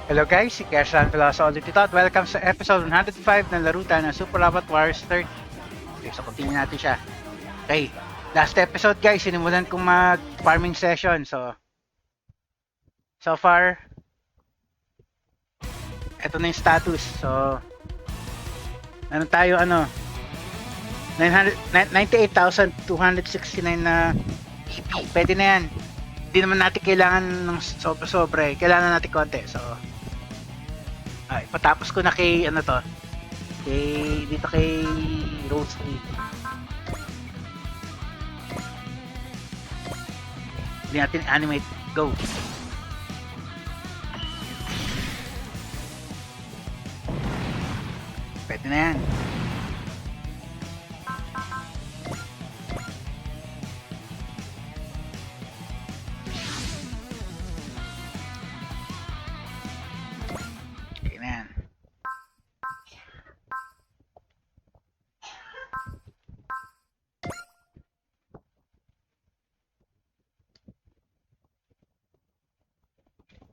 Hello guys, si Keshan Veloso ulit ito at welcome sa episode 105 ng larutan ng Super Robot Wars 30. Okay, so continue natin siya. Okay, last episode guys, sinimulan kong mag-farming session. So far, eto na yung status. So, ano tayo, 98,269 na EP. Pwede na yan. Hindi naman natin kailangan ng sobra-sobra eh. Kailangan natin konti. So, patapos ko na kay dito kay Rose Lee. Hindi natin animate. Go. Pwede na yan.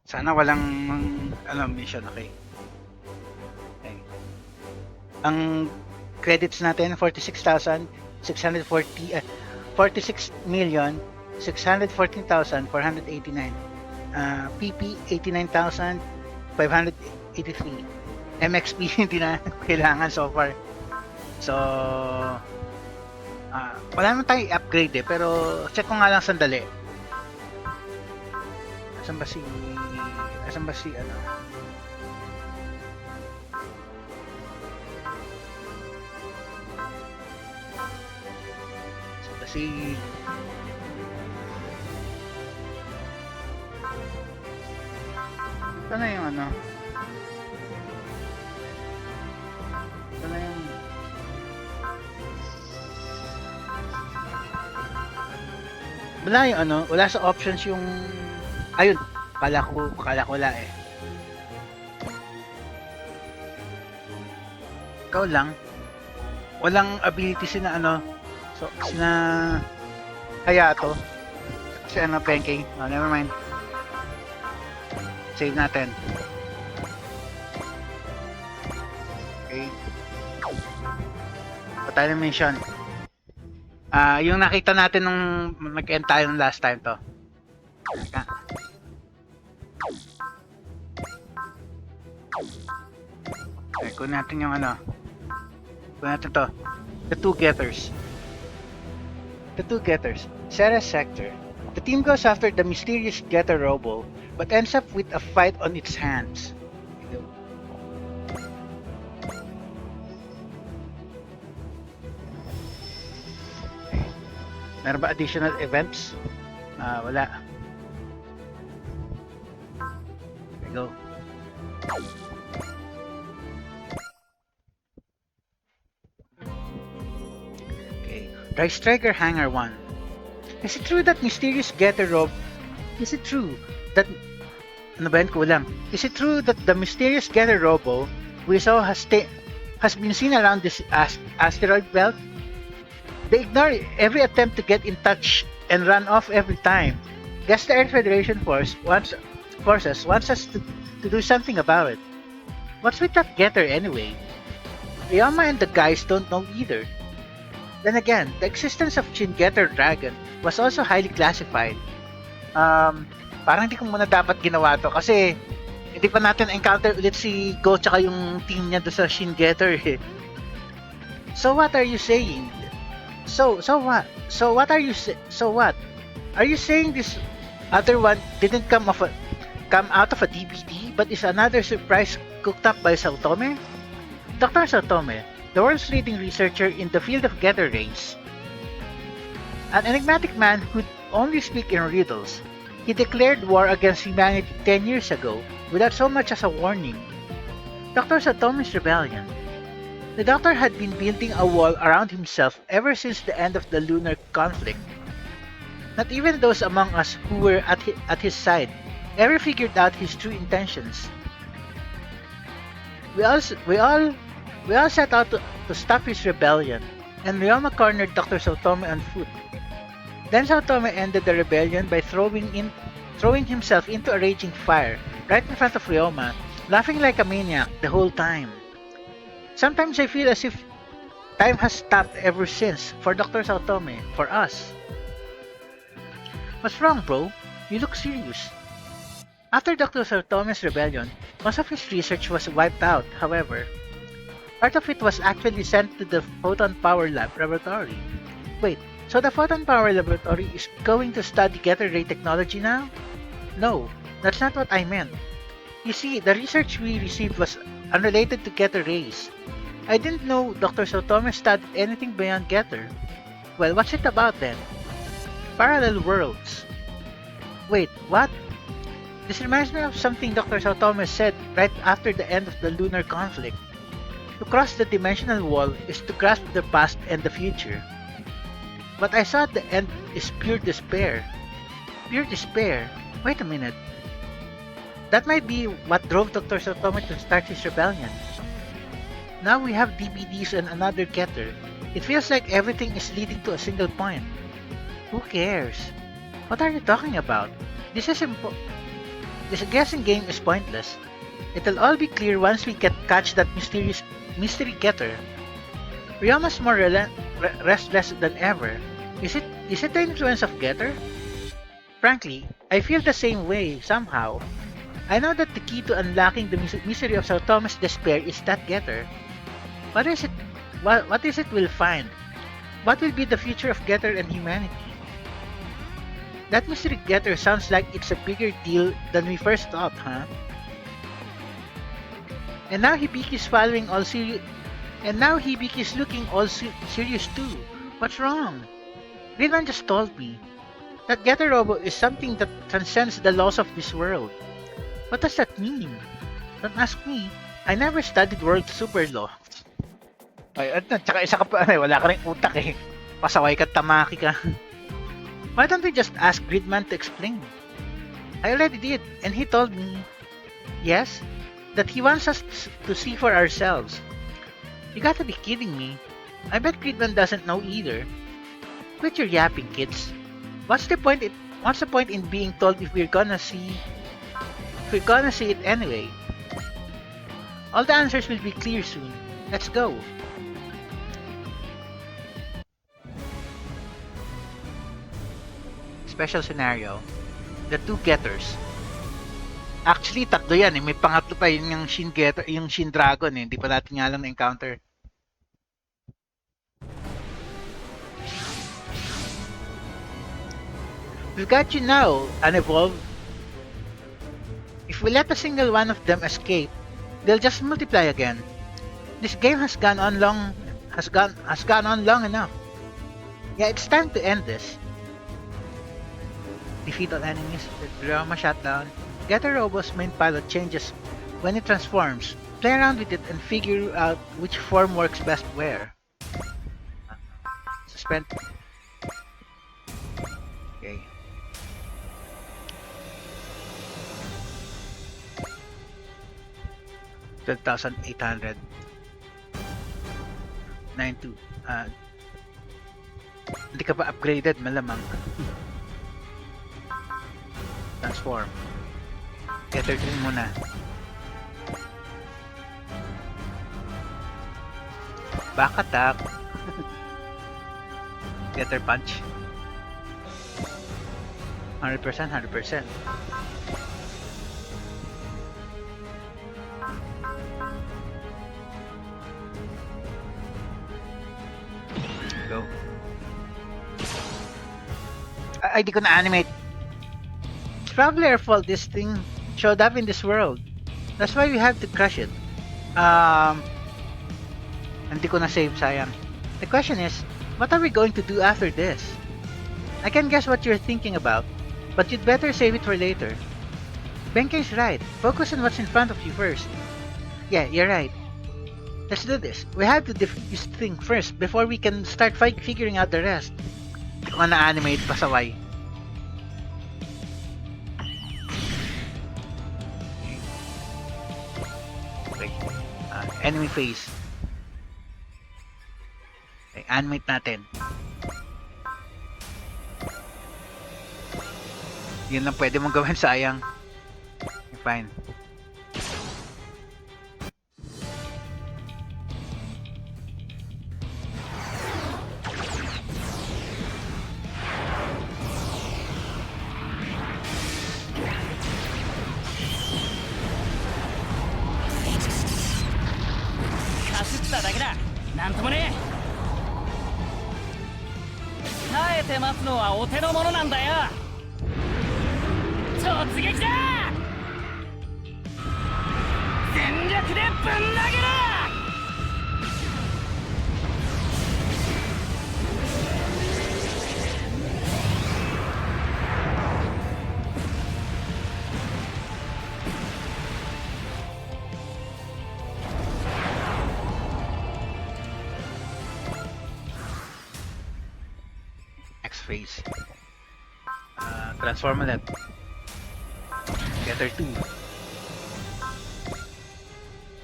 Sana walang mission, okay. Ang credits natin 46,640 46,614,489. PP 89,583. MXP hindi na kailangan so far. So wala naman tayong upgrade eh, pero check ko nga lang sandali. Asan ba si ito na yung ito na yung wala sa options yung ayun, kala ko wala eh. Ikaw lang, walang ability sina kaya to si Penking. Never mind, save natin. Okay, patay na mission. Yung nakita natin nung nag-end tayo ng last time to. Okay, kunin natin yung kunin natin to. The two getters. Sarah's sector. The team goes after the mysterious getter robo, but ends up with a fight on its hands. Meron ba additional events? Wala. There we go. Okay. Dry Striker Hanger 1. Is it true that mysterious getter robe? Is it true that Is it true that the mysterious getter robo we saw has been seen around this asteroid belt? They ignore every attempt to get in touch and run off every time. Guess the Earth Federation wants us to do something about it. What's with that getter anyway? Ryoma and the guys don't know either. Then again, the existence of Getter Dragon was also highly classified. Parang hindi ko muna dapat ginawa to kasi hindi pa natin encounter ulit si Go tsaka yung team niya doon sa Getter eh. So what are you saying? So what? Are you saying this other one didn't come out of a DVD but is another surprise cooked up by Saotome? Dr. Saotome, the world's leading researcher in the field of getter rays, an enigmatic man who'd only speak in riddles, he declared war against humanity 10 years ago without so much as a warning. Dr. Saotome's rebellion. The Doctor had been building a wall around himself ever since the end of the lunar conflict. Not even those among us who were at his side ever figured out his true intentions. We all set out to stop his rebellion, and Ryoma cornered Dr. Saotome on foot. Then Saotome ended the rebellion by throwing himself into a raging fire right in front of Ryoma, laughing like a maniac the whole time. Sometimes I feel as if time has stopped ever since for Dr. Saotome, for us. What's wrong, bro? You look serious. After Dr. Saotome's rebellion, most of his research was wiped out, however. Part of it was actually sent to the Photon Power Laboratory. Wait, so the Photon Power Laboratory is going to study Getter Ray technology now? No, that's not what I meant. You see, the research we received was unrelated to Getter Rays. I didn't know Dr. Saotome studied anything beyond Getter. Well, what's it about then? Parallel worlds. Wait, what? This reminds me of something Dr. Saotome said right after the end of the lunar conflict. To cross the dimensional wall is to grasp the past and the future. What I saw at the end is pure despair. Pure despair? Wait a minute. That might be what drove Dr. Saotome to start his rebellion. Now we have DVDs and another Getter. It feels like everything is leading to a single point. Who cares? What are you talking about? This This guessing game is pointless. It'll all be clear once we catch that mystery Getter. Ryoma's more restless than ever. Is it the influence of Getter? Frankly, I feel the same way, somehow. I know that the key to unlocking the mystery of Saotome's despair is that Getter. What is it we'll find? What will be the future of Getter and humanity? That mystery Getter sounds like it's a bigger deal than we first thought, huh? And now Hibiki's looking all serious too. What's wrong? Gridman just told me that Getter Robo is something that transcends the laws of this world. What does that mean? Don't ask me. I never studied world super law. Ay, at tsaka isa ka pa, wala ka rin utak eh. Pasaway ka, tamaki ka. Why don't we just ask Gridman to explain? I already did, and he told me, yes, that he wants us to see for ourselves. You gotta be kidding me. I bet Gridman doesn't know either. Quit your yapping, kids. What's the point in being told if we're gonna see it anyway? All the answers will be clear soon. Let's go. Special scenario. The two Getters. Actually, tatlo yan eh. May pangatlo pa yun yung Shin Getter, yung Shin Dragon eh. Hindi pa natin nga lang na-encounter. We've got you now, Unevolved. If we let a single one of them escape, they'll just multiply again. This game has gone on long enough. Yeah, it's time to end this. Defeat all enemies with Ryoma Shutdown. Getter Robo's main pilot changes when it transforms. Play around with it and figure out which form works best where. Suspend. Okay. $12,800. 92. Hindi ka pa upgraded, malamang. Transform. Getter 3 muna. Back attack. Getter punch. 100%, 100%. Go. Ay, di ko na-animate. It's probably our fault this thing showed up in this world. That's why we have to crush it. Hindi ko na-save, sayang. The question is, what are we going to do after this? I can guess what you're thinking about, but you'd better save it for later. Benkei's right. Focus on what's in front of you first. Yeah, you're right. Let's do this. We have to defeat this thing first before we can start figuring out the rest. Hindi ko na-animate, pasaway. Okay. Enemy phase. Okay, animate natin. Yun lang pwede mong gawin, sayang. fine. Next phase. Transform ulit. Getter 2.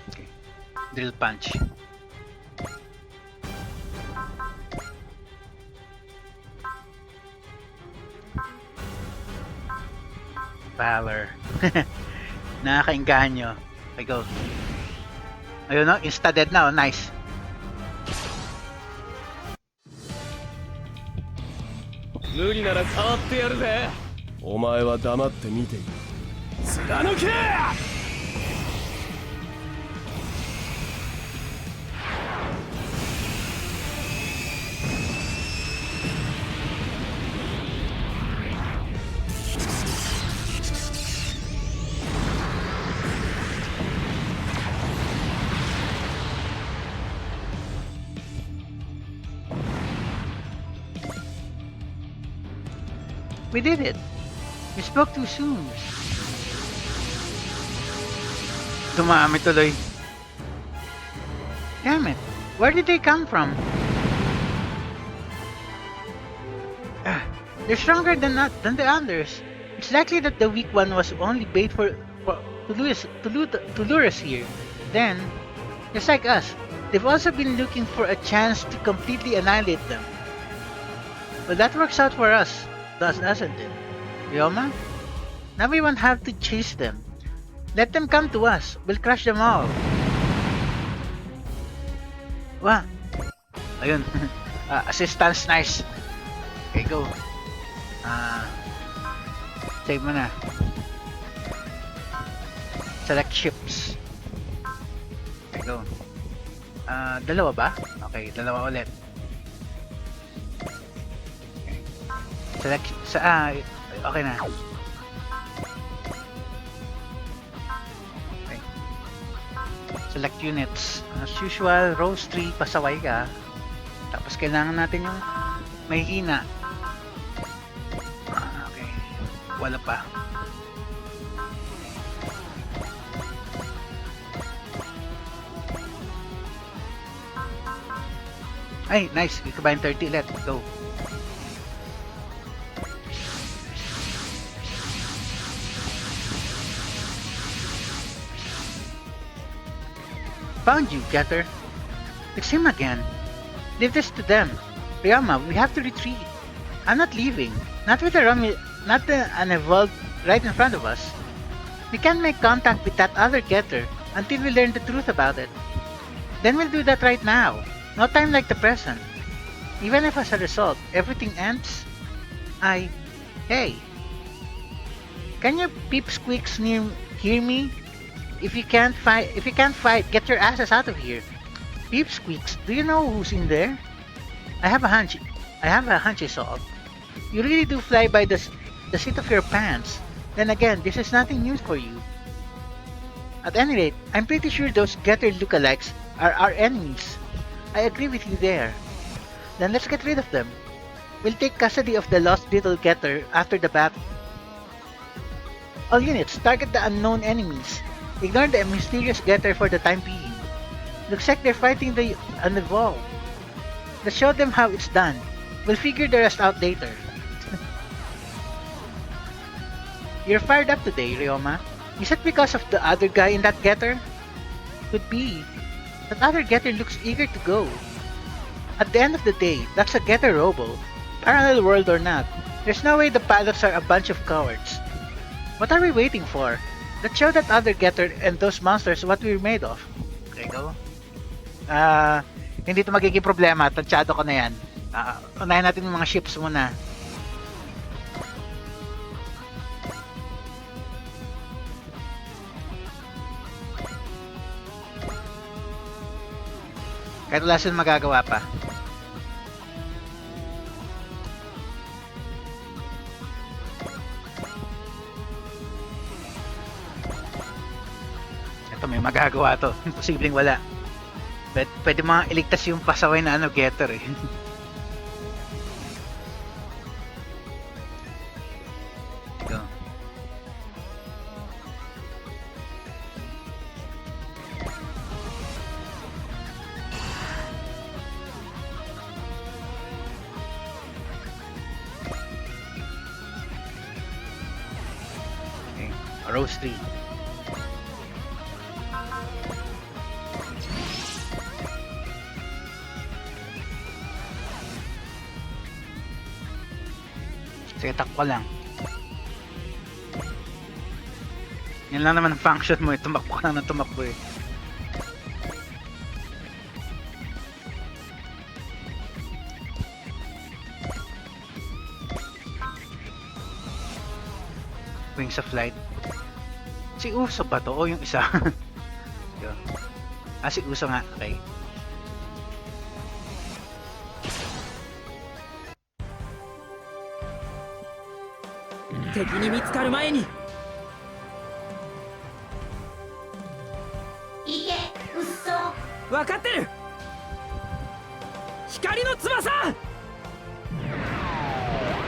Okay. Drill punch. Valor. Nakakainganyo. Okay, go. Ayun no, insta-dead na. Oh, nice. We did it! We spoke too soon. Dumami tuloy. Damn it! Where did they come from? They're stronger than the others. It's likely that the weak one was only bait to lure us here. Then, just like us, they've also been looking for a chance to completely annihilate them. Well, that works out for us, doesn't it? Ryoma? Now we won't have to chase them. Let them come to us. We'll crush them all. Wow. Ayun. Assistance, nice. Okay, go. Save mo na. Select ships. Okay, go. Dalawa ba? Okay, dalawa ulit. Okay. Select okay na. Okay. Select units. As usual, rows 3, pasaway ka. Tapos kailangan natin yung may hina. Okay. Wala pa. Ay, nice. We combine 30. Let's go. Found you, Getter. It's him again. Leave this to them. Ryoma, we have to retreat. I'm not leaving. Not with an evolved right in front of us. We can't make contact with that other Getter until we learn the truth about it. Then we'll do that right now. No time like the present. Even if as a result, everything ends, Hey! Can you peepsqueaks hear me? If you can't fight, get your asses out of here. Peepsqueaks, do you know who's in there? I have a hunch it's all. You really do fly by the seat of your pants. Then again, this is nothing new for you. At any rate, I'm pretty sure those Getter lookalikes are our enemies. I agree with you there. Then let's get rid of them. We'll take custody of the lost little Getter after the battle. All units, target the unknown enemies. Ignore the mysterious Getter for the time being. Looks like they're fighting the unevolved. Let's show them how it's done. We'll figure the rest out later. You're fired up today, Ryoma. Is it because of the other guy in that Getter? Could be. That other Getter looks eager to go. At the end of the day, that's a Getter robo. Parallel world or not, there's no way the pilots are a bunch of cowards. What are we waiting for? Let's show that other getter and those monsters what we're made of. Okay, go. Hindi to magiging problema. Tansyado ko na yan. Unahin natin yung mga ships muna. Kahit wala silang magagawa pa. Ito, may magagawa to. Posibleng wala. Pwede mga iligtas yung pasaway na getter eh. Ito. Okay. Rose 3. Sige, takbo lang. Yan lang naman ang function mo eh. Tumakbo ka lang ng tumakbo eh. Wings of Light. Si Uso ba to? O yung isa? Si Uso nga. Okay.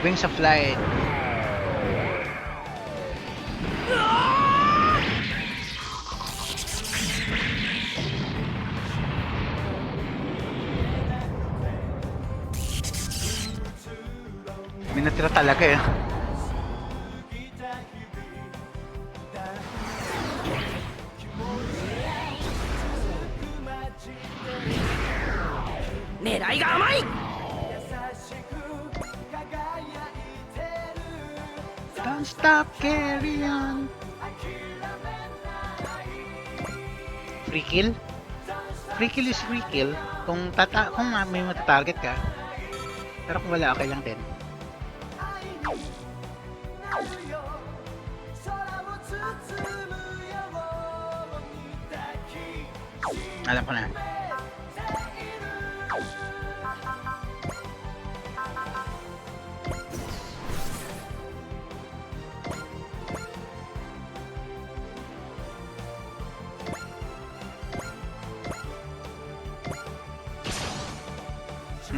Wings of Light. May natira talaga eh. Don't stop, carry on. Free kill? Free kill is free kill kung may matatarget ka. Pero kung wala, okay lang din. Alam ko na.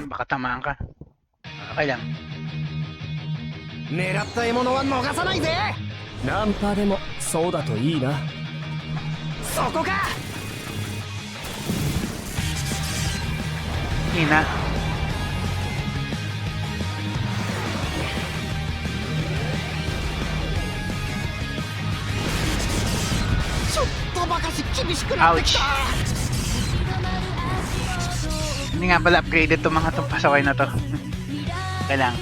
Baka tamaan ka. Okay lang. 狙った獲物は逃さないぜ。ナンパでもそうだといいな。そこか。Hina. Ouch. Hindi nga pala upgraded to mga tong pasaway na to. Kailang.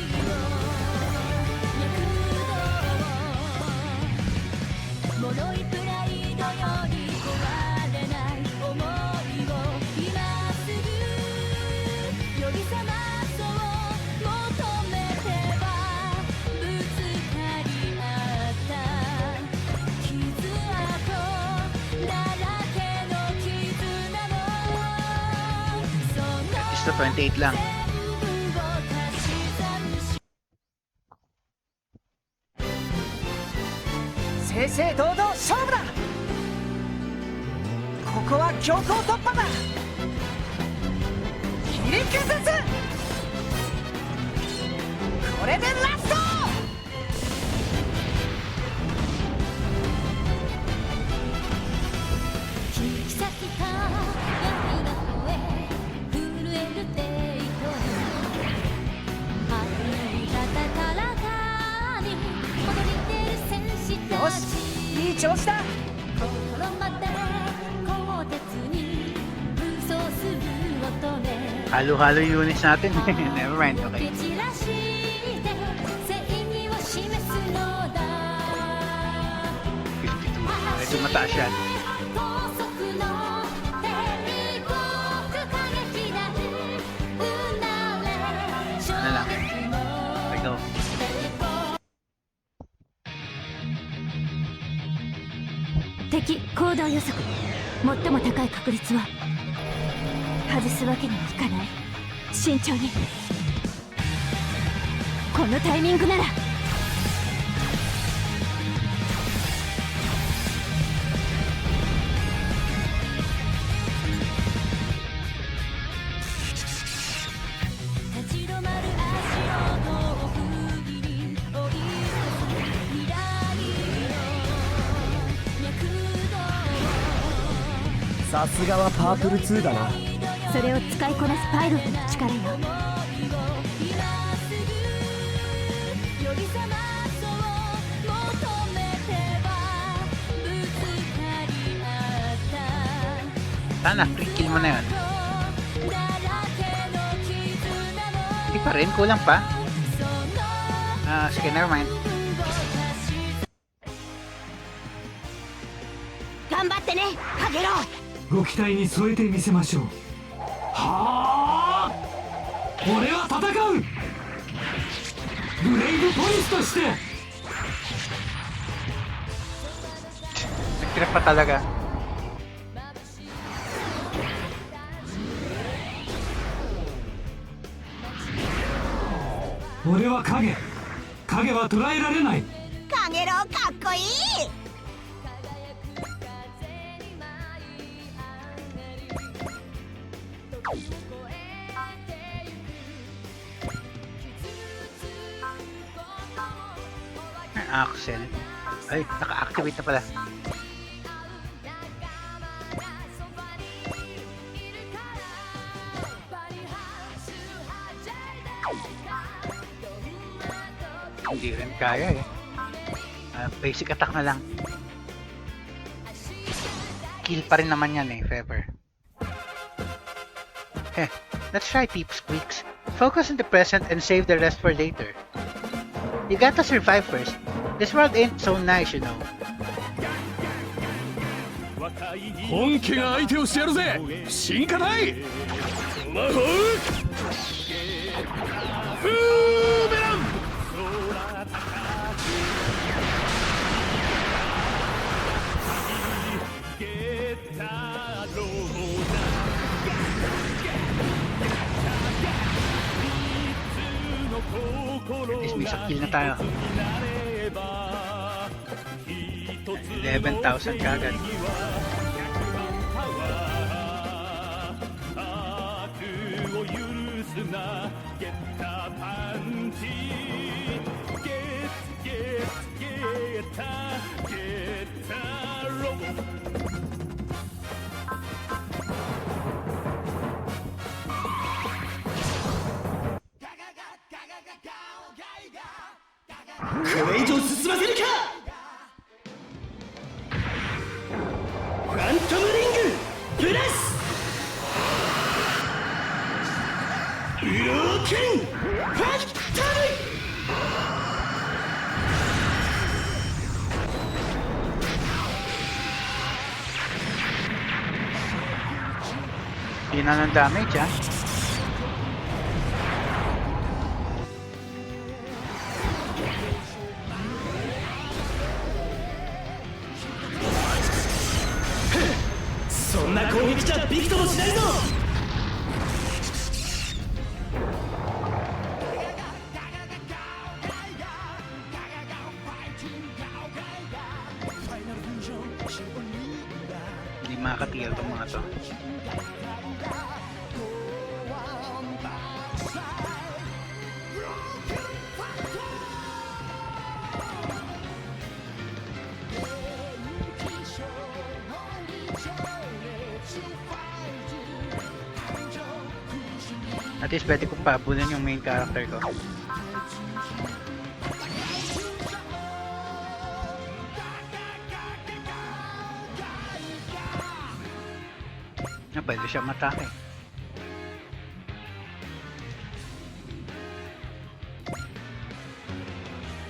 Basta 28 lang. Seisei doudou, 勝負だ。ここは強行突破だ。切り崩す。これでラスト。よし、いい調子だ。Halo-halo units natin. Never mind, okay. Medyo mataas yan. Ano lang? I go.敵行動予測最も高い確率は外すわけにはいかない。慎重に。このタイミングならさすがはパープル2だな。それを使いこなすパイロットの力よ。Sana, free kill mo na yun. Hindi pa rin, kulang pa. Sige, never mind. 頑張ってね、カゲロウ。ご期待に添えてみせましょう。はあ、俺は戦う。ブレイブポリスとして。 Nagtrip pa talaga. Ore wa kage. Kage wa torae rarenai. カゲロウかっこいい。Axel. Ay, naka-activate na pala. Hindi rin kaya eh. Basic attack na lang. Kill pa rin naman yan eh, Fever. Let's try Peepsqueaks. Focus on the present and save the rest for later. You gotta survive first. This world ain't so nice, you know. 本家が相手をしてやるぜ。不信かない魔法ブーメラン。At least may isang kill na tayo. 11,000 kagad. Yun na ng damage, ah. Hindi makakatigil itong mga to. At least pwede kong pabunan yung main character ko. Pwede siya matake.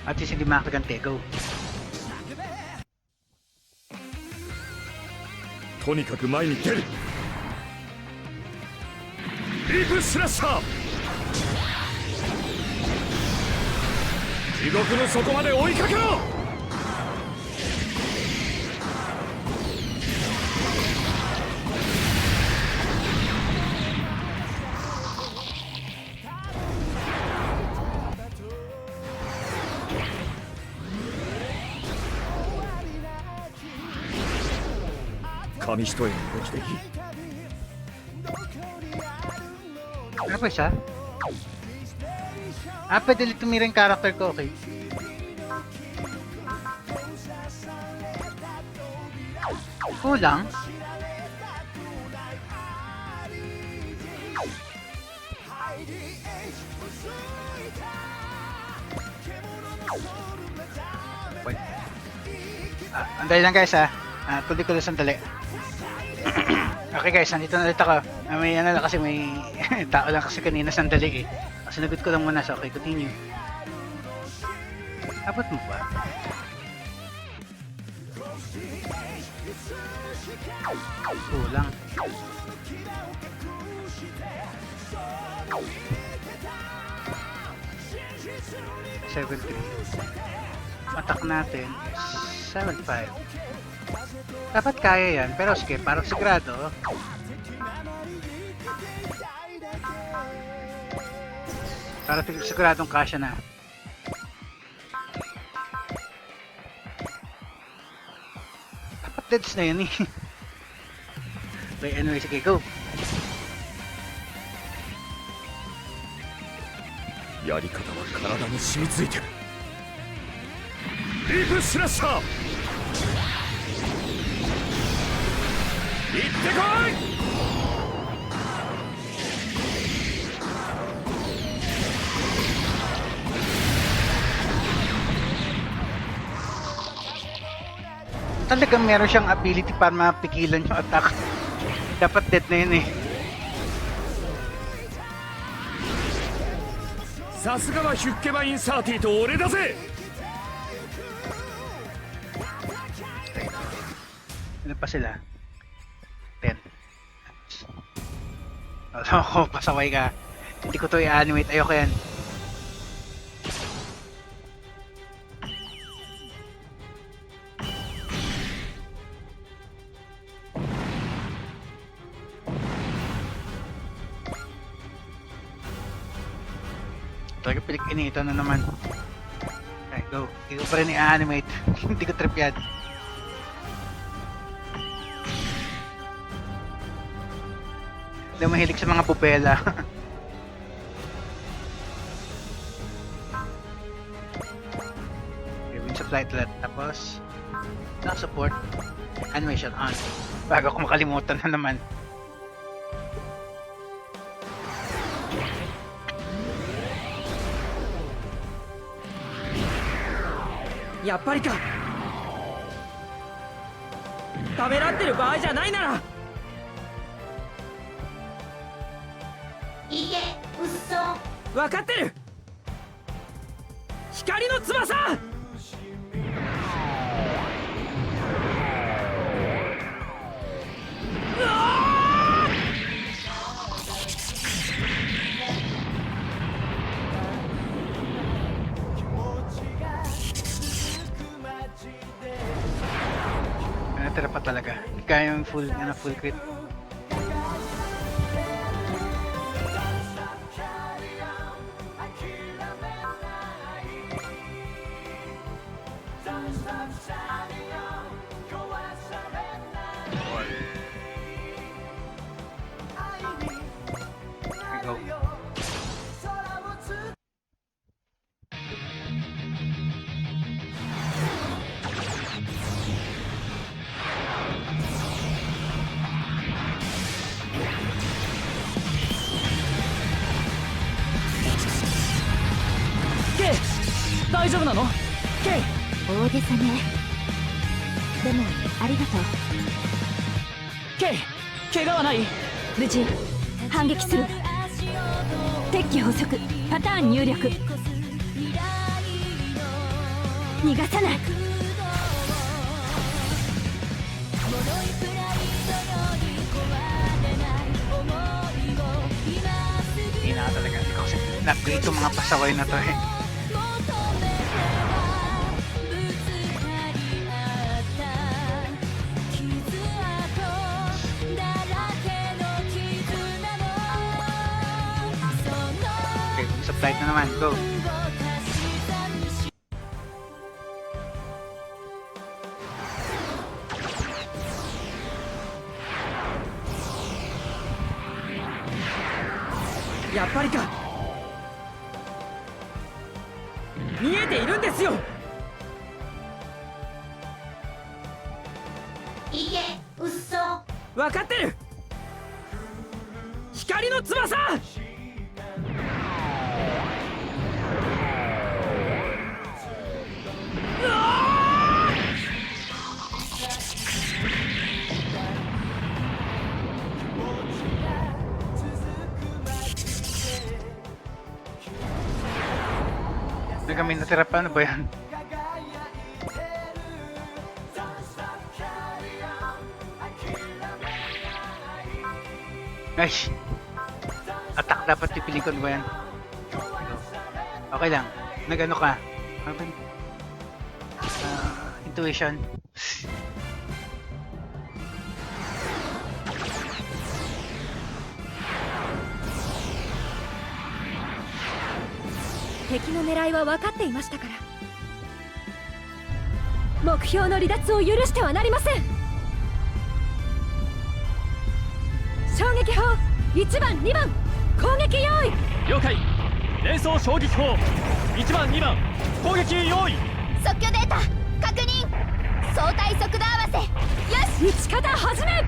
At least hindi makakagante. Go. とにかく前に出る。ディープスラッシャー。地獄の底まで追いかけろ。紙一重の動きでいい。Ano pa isa? Pwede ulit tumira yung character ko, okay. Kulang. Wait. Andali lang guys tuloy ko lang sandali. Okay guys, nandito na ulit ako. May ano lang kasi may tao lang kasi kanina sandali eh. Sinagot ko lang muna so okay, continue. Abot mo ba? Kulang. Attack natin is 7.5. Dapat kaya yan, pero sige, parang sigurado. Para siguradong kasya na. Dapat deads na yun eh. Okay, anyway, sige, go. やり方は体に染みついてる。ディープスラッシャー。行ってこい。Talagang meron siyang ability para mapigilan yung attack. Dapat dead na yun eh. さすがはヒュッケバインサーティと俺だぜ。Ano pa sila? 10. Oh, pasaway ka. Hindi ko to i-animate. Ayoko yan. Talaga pilik-inito na naman. Okay, go. Hindi ko pa rin i-animate. Hindi ko trip yan. Hindi ako mahilig sa mga pupela. Okay, win supply ulit. Tapos, support. Animation on. Bago ako makalimutan na naman.やっぱりか。ためらってる場合じゃないなら。いけ、うっそ。分かってる。光の翼。うわNatira pa talaga. Hindi kaya yung full crit. Go. K、大丈夫なの K。 大げさね。でもありがとう。 K、 怪我はない？無事。反撃する。敵機捕捉、パターン入力。逃がさない。Na-upgrade itong mga pasaway na to eh. Okay, sa flight na naman. Go!やっぱりか。見えているんですよ。いいえ、うっそ。分かってる。光の翼。Hindi kami natira pa. Ano ba yan? Ay! Attack dapat pipili ko. Ano ba yan? Okay lang. Nag-ano ka? Ano ba yun? Intuition.敵の狙いは分かっていましたから。目標の離脱を許してはなりません。衝撃砲1番2番攻撃用意。了解。連装衝撃砲1番2番攻撃用意。即興データ確認。相対速度合わせ。よし、撃ち方始め。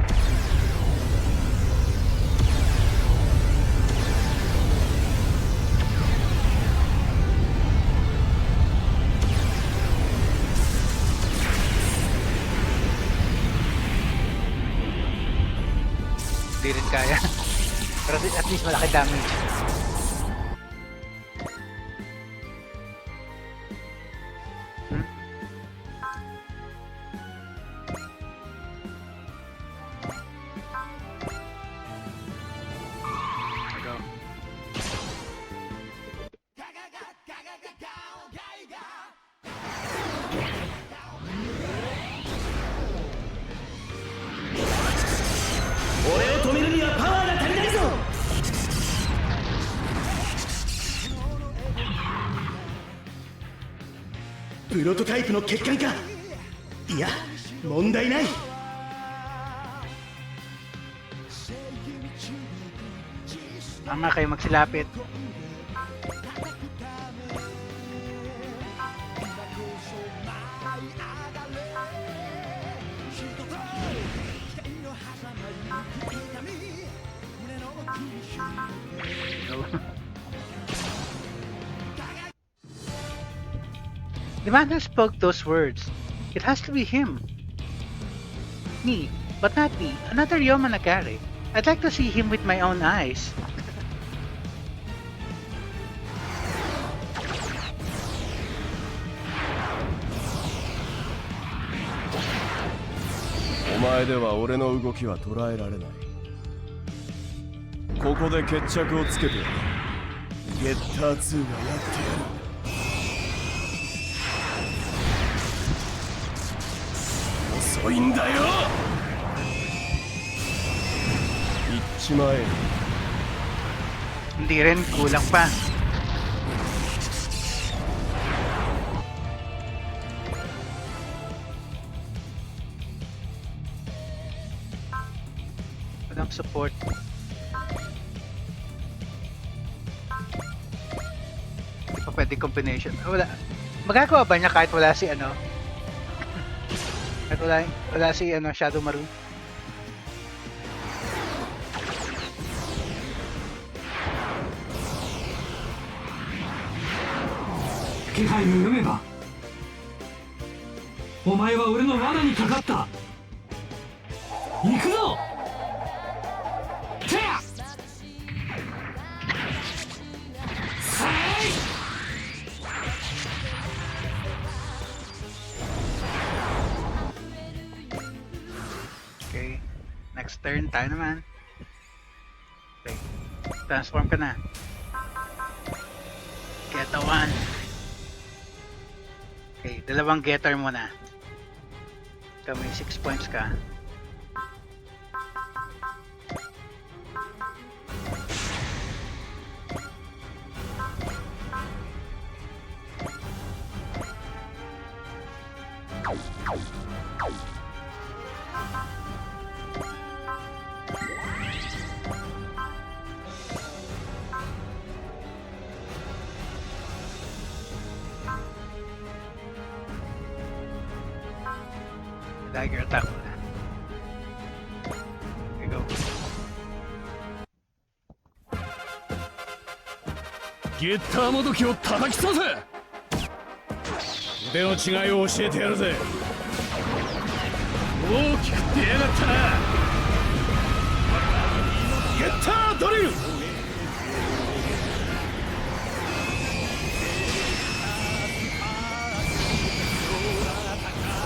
Hindi rin kaya. Pero at least malaki damage. Hmm? Go.プロトタイプの欠陥か。いや、問題ない。Tama kayo magsilapit. Go. The man who spoke those words. It has to be him. Me, but not me. Another Yomanagare. I'd like to see him with my own eyes. お前では俺の動きは捉えられない。ここで決着をつけてゲッター2がやってやる。遅いんだよ。行っちまえ。 Hindi rin, kulang pa. Walang support. Hindi pa pwede combination. Wala. Magagawa ba niya kahit wala si ano? Kahit wala si ano, Shadow Maru?「気配を読めばお前は俺の罠にかかった。行くぞ。てやせい。 Okay. Next turn, tayo naman. Okay. Transform ka na. Get a one. Okay, dalawang getter muna. Ikaw may 6 points ka. Dagger attack muna. Here you go. ゲッターもどきを叩き潰せ。腕の違いを教えてやるぜ。大きく出やがったな。ゲッタードリル。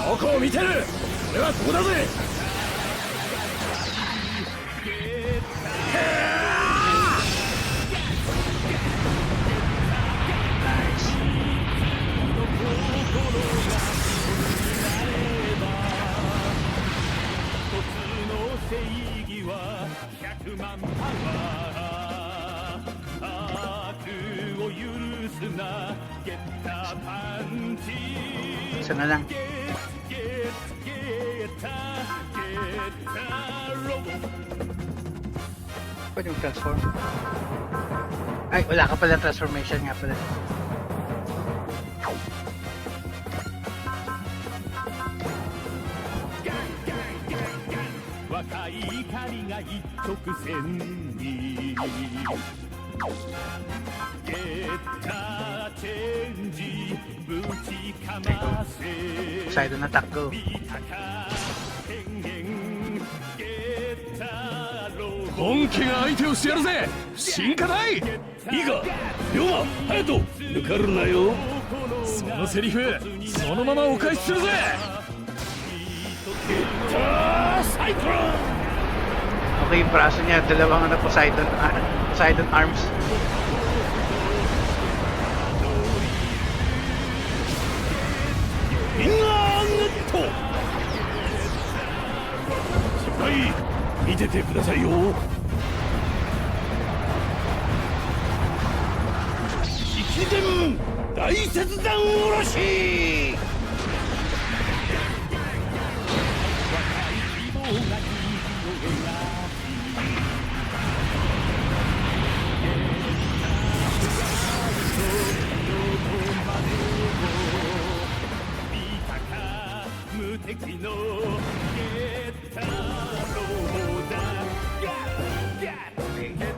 どこを見てる。俺はここだぜ。Isa na lang. Pwede yung transform. Ay, wala ka pala transformation nga pala. Side on attack go. 本家が相手をしてやるぜ。進化大。いいか、龍馬、隼人、抜かるなよ。そのセリフ、そのままお返しするぜ。ゲッターサイクロン。 Okay, yung braso niya, dalawang ano, Poseidon arms. Inga-net-to! はい、見ててくださいよ。息伝大切断おろし。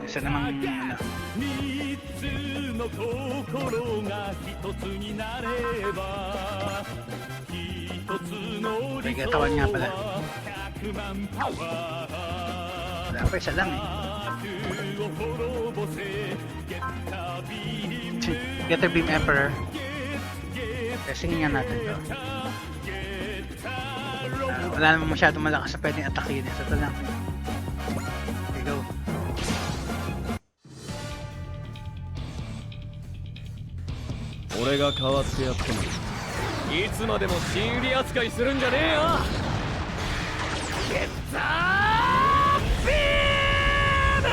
Isa namang ano. May katawan nga pala. Wala pa, isa lang eh. Getter Beam Emperor. Testingin nga natin to. Wala naman masyadong malakas na pwedeng atakin. Ito lang. Okay, go. 俺が代わってやってもいつまでも新売り扱いするんじゃねえよ。ゲッタービーム。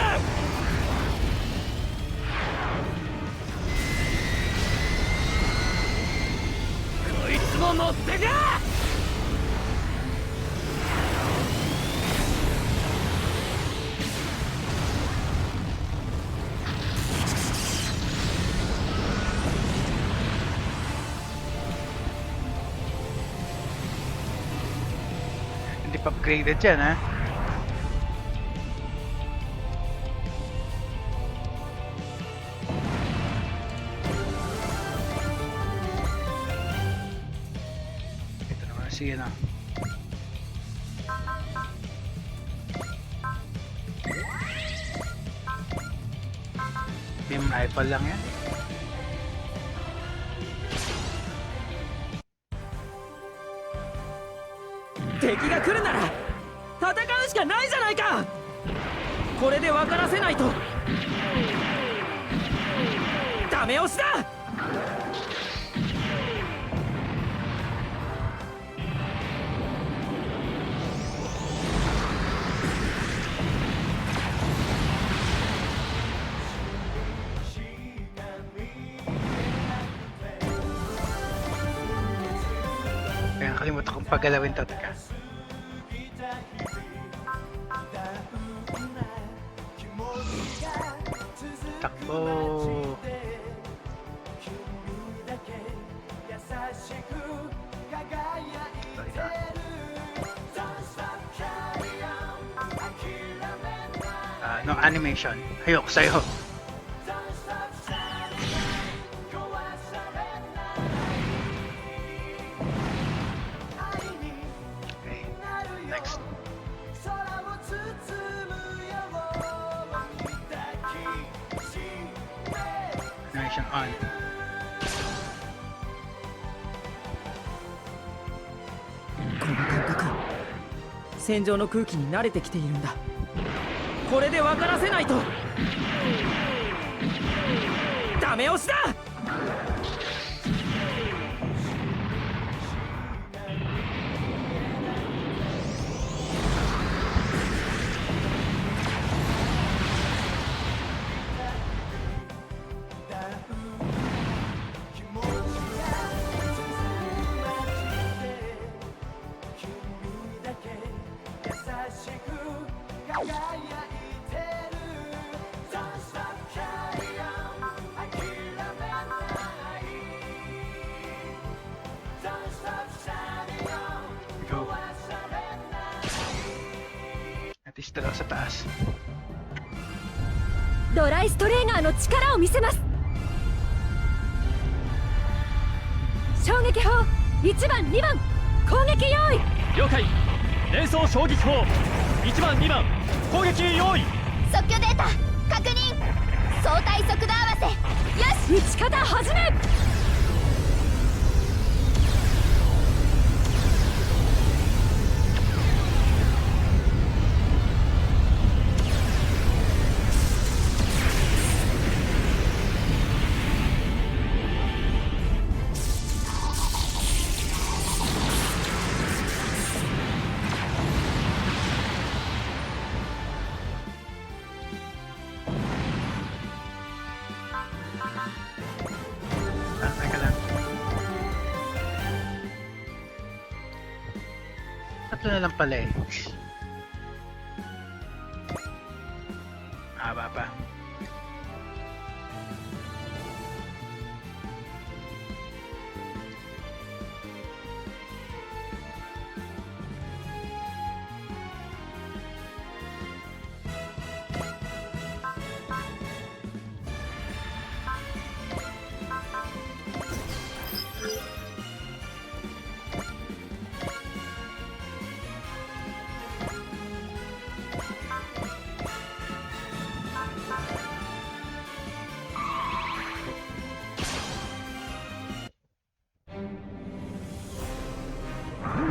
こいつも乗ってけ。Hindi pa upgraded yan, ha? Ito naman si ano. Beam rifle lang yan. 敵が来るなら戦うしかないじゃないか。これで分からせないとダメ押しだ。Kaya nakalimutan kong pagalawin to. Teka. Takbo. No animation. Ayoko sa'yo. Okay, next. Animation on. この感覚、戦場の空気に慣れてきているんだ。これで分からせないと。ダメ押しだ。Go. At least dalawa sa taas. ドライストレーガーの力を見せます。衝撃砲1番2番攻撃用意。了解。連装衝撃砲1番2番攻撃用意。即興データ確認。相対速度合わせ。よし、撃ち方始め。Teka lang. Tatlo na lang pala eh. Haba pa.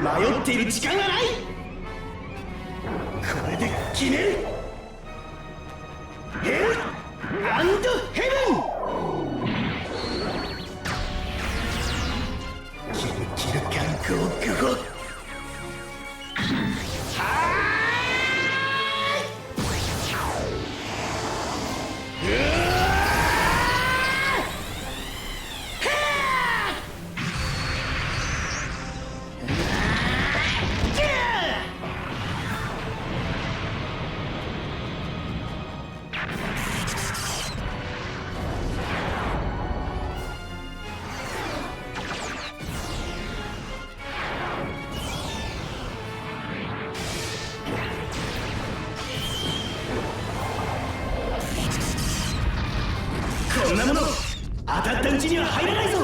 迷っている時間はない。これで決める。ヘルアンドヘブン。キルキル観光具語。こんなもの当たったうちには入らないぞ。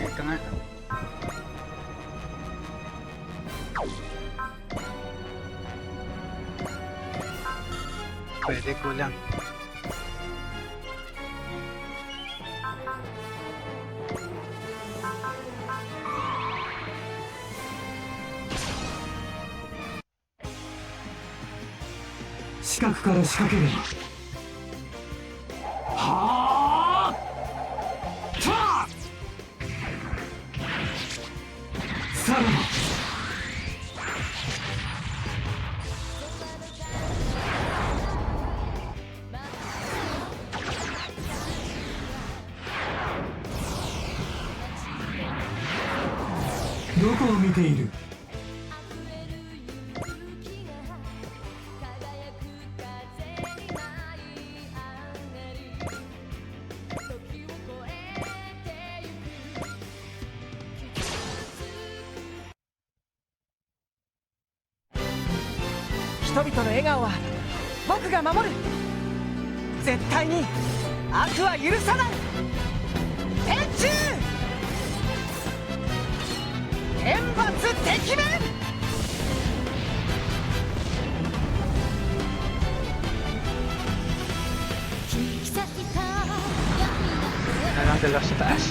Ito nga. Pwede kulang. 近くから仕掛ければはあたあさらばどこを見ている。人々の笑顔は僕が守る。絶対に悪は許さない。天柱天罰てきめん。Nanandalo sa taas.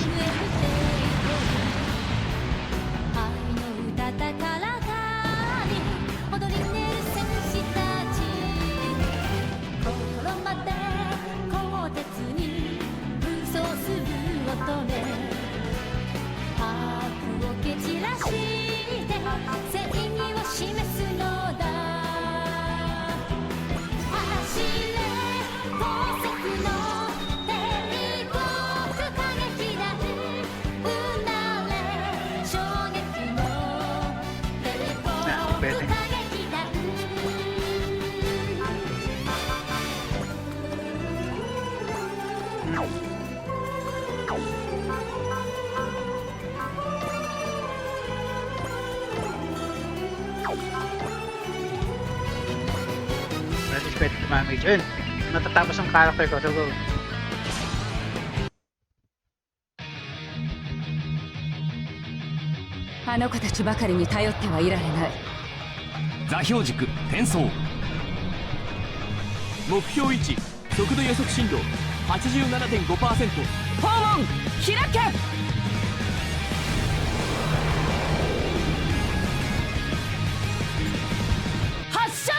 Pwede tumamage. Ayun, natatapos ang character ko. So go. あの子たちばかりに頼ってはいられない。座標軸転送。目標位置速度予測進路 87.5%。 訪問開け。発射。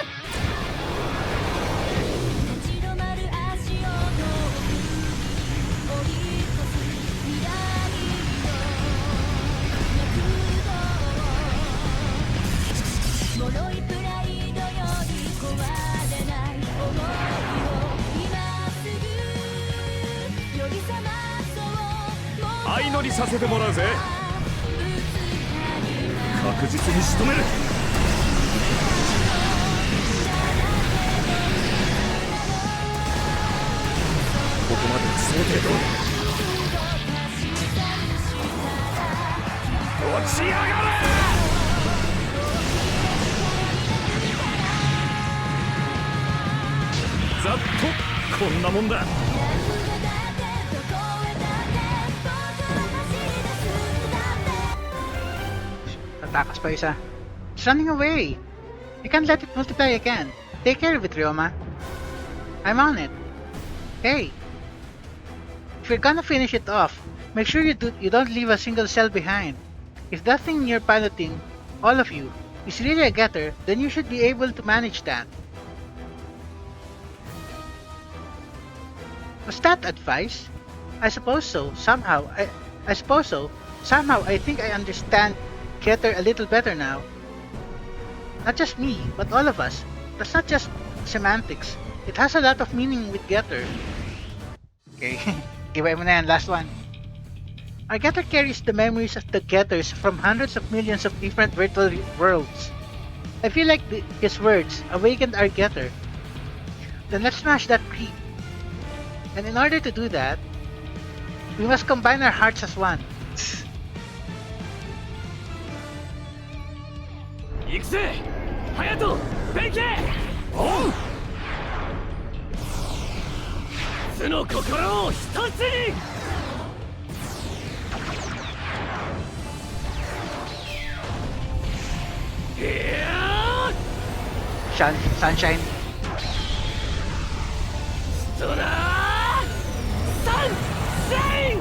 相乗りさせてもらうぜ。確実に仕留める。ここまでは想定通り。落ちやがれ。ざっとこんなもんだ。Tatakas pa isa. It's running away. You can't let it multiply again. Take care of it, Ryoma. I'm on it. Hey, if you're gonna finish it off, make sure you don't leave a single cell behind. If that thing you're piloting, all of you, is really a getter, then you should be able to manage that. Was that advice? I suppose so. Somehow, I think I understand Getter a little better now. Not just me, but all of us. That's not just semantics. It has a lot of meaning with Getter. Okay, giveaway mo na yan, last one. Our Getter carries the memories of the Getters from hundreds of millions of different virtual worlds. I feel like his words awakened our Getter. Then let's smash that creep. And in order to do that, we must combine our hearts as one. 行くぜ隼人弁慶。おう。巣の心を一つに。Sunshine. ストナーサンシャイン。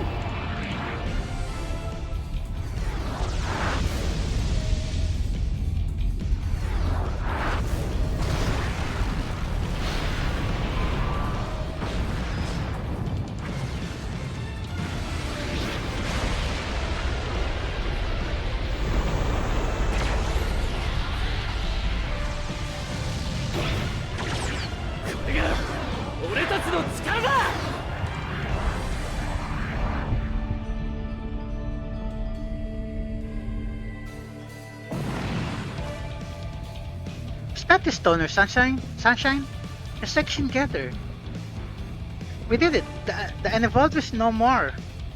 that the stoner sunshine? Sunshine? A section getter. We did it. The unevolved is no more.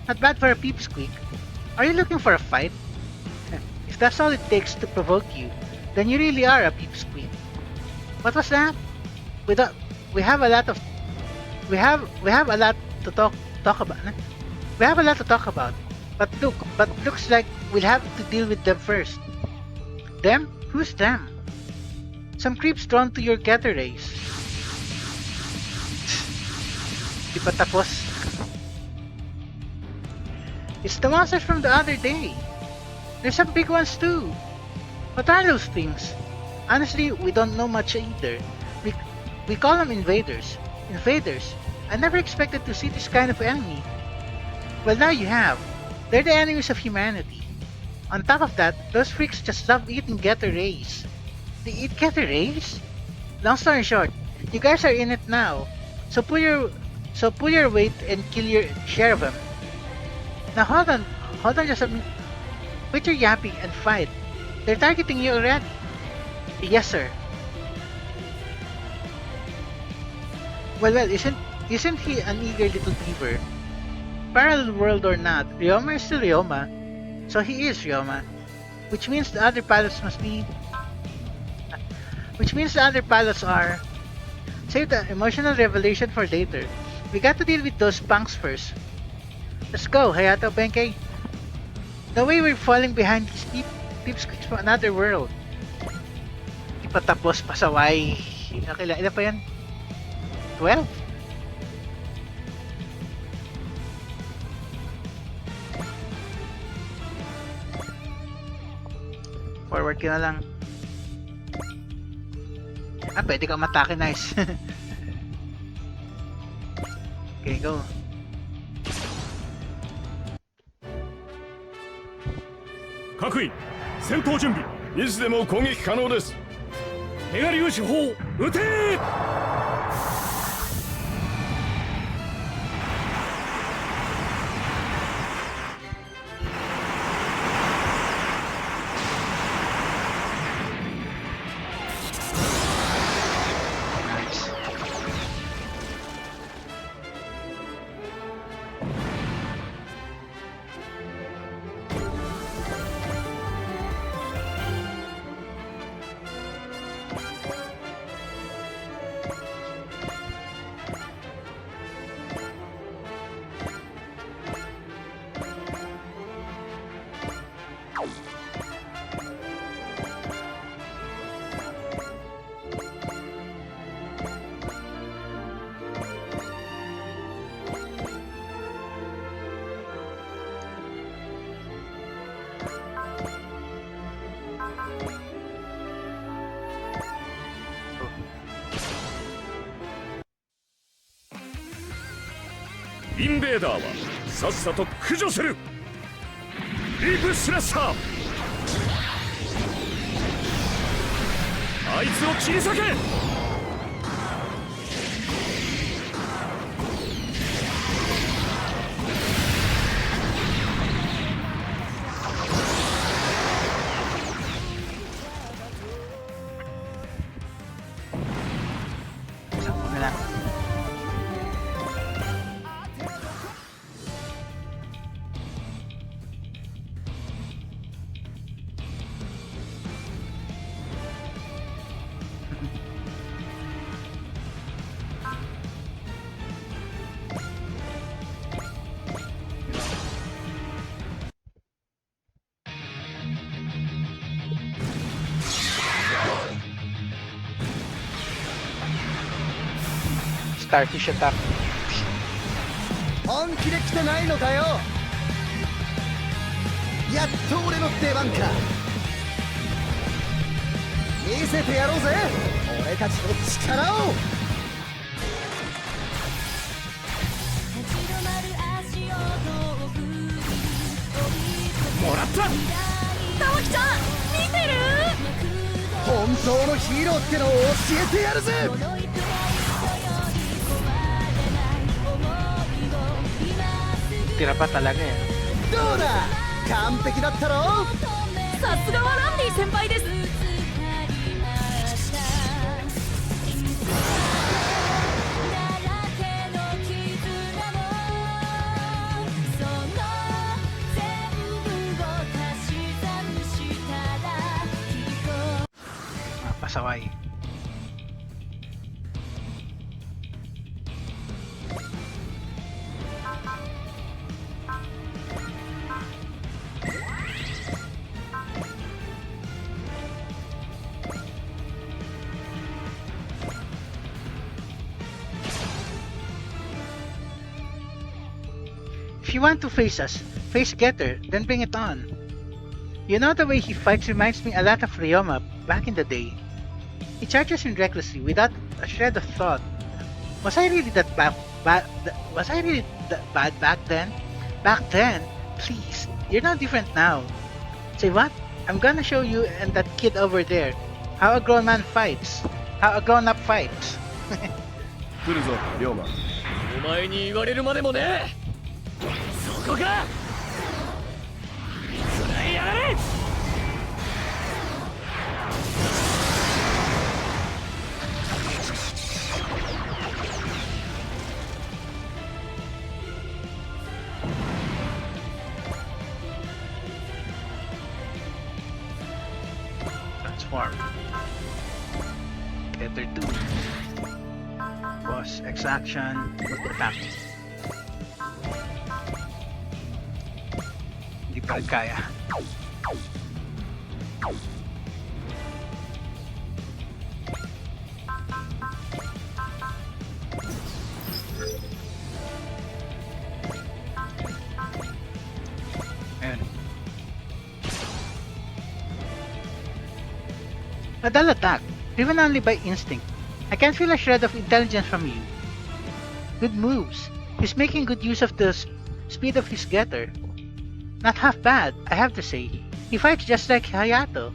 Not bad for a peepsqueak. Are you looking for a fight? If that's all it takes to provoke you, then you really are a peepsqueak. What was that? We have a lot to talk about. We have a lot to talk about. But looks like we'll have to deal with them first. Them? Who's them? Some creeps drawn to your getter race. Di pa tapos? It's the monsters from the other day. There's some big ones too. What are those things? Honestly, we don't know much either. We call them invaders. Invaders? I never expected to see this kind of enemy. Well, now you have. They're the enemies of humanity. On top of that, those freaks just love eating getter rays. They eat getter rays? Long story short, you guys are in it now. So pull your weight and kill your share of them. Now hold on just a minute. Quit your yapping and fight. They're targeting you already. Yes, sir. Well, isn't he an eager little beaver? Parallel world or not, Ryoma is still Ryoma. So he is Ryoma. Which means the other pilots are... Save the emotional revelation for later. We got to deal with those punks first. Let's go, Hayato Benkei. No way we're falling behind these peepsqueaks from another world. Di pa tapos, pasaway. Ilan pa yan? 12? Forward ka na lang. Pwede ka matake, nice. Okay, go. 各位戦闘準備いつでも攻撃可能ですメガ粒子砲撃てインベーダーはさっさと駆除するリープスラッシャーあいつを切り裂けStarfish attack. 本気で来てないのかよやっと俺の出番か見せてやろうぜ俺たちの力をもらった玉木ちゃん見てる本当のヒーローってのを教えてやるぜ Tira pa talaga eh. どうだ完璧だったろさすがはランディ先輩です Pasaway. If you want to face us, face Getter, then bring it on. You know, the way he fights reminds me a lot of Ryoma back in the day. He charges in recklessly without a shred of thought. Was I really that bad back then? Back then? Please, you're not different now. Say what? I'm gonna show you and that kid over there how a grown man fights. How a grown up fights. 来るぞ龍馬。お前に言われるまでもね。そこか。食らいやがれ。Transform. Getter 2. Boss, X action, attack. Hindi pa rin kaya. Ayun. A dull attack, driven only by instinct. I can't feel a shred of intelligence from you. Good moves. He's making good use of the speed of his getter. Not half bad, I have to say. He fights just like Hayato.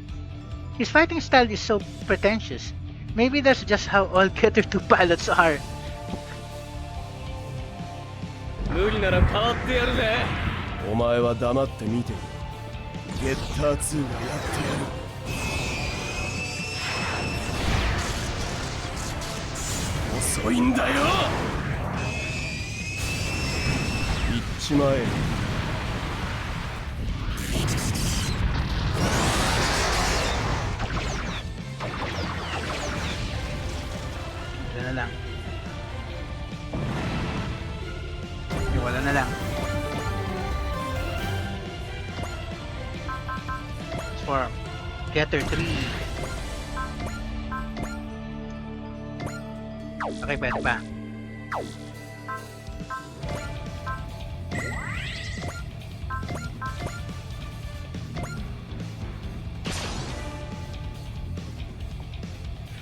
His fighting style is so pretentious. Maybe that's just how all Getter 2 pilots are. 無理なら変わってやるぜ。お前は黙って見てる。ゲッター2がやってやる。遅いんだよ。行っちまえ。Wala na lang. Wala na lang. Transform. Getter 3. Okay, pwede pa.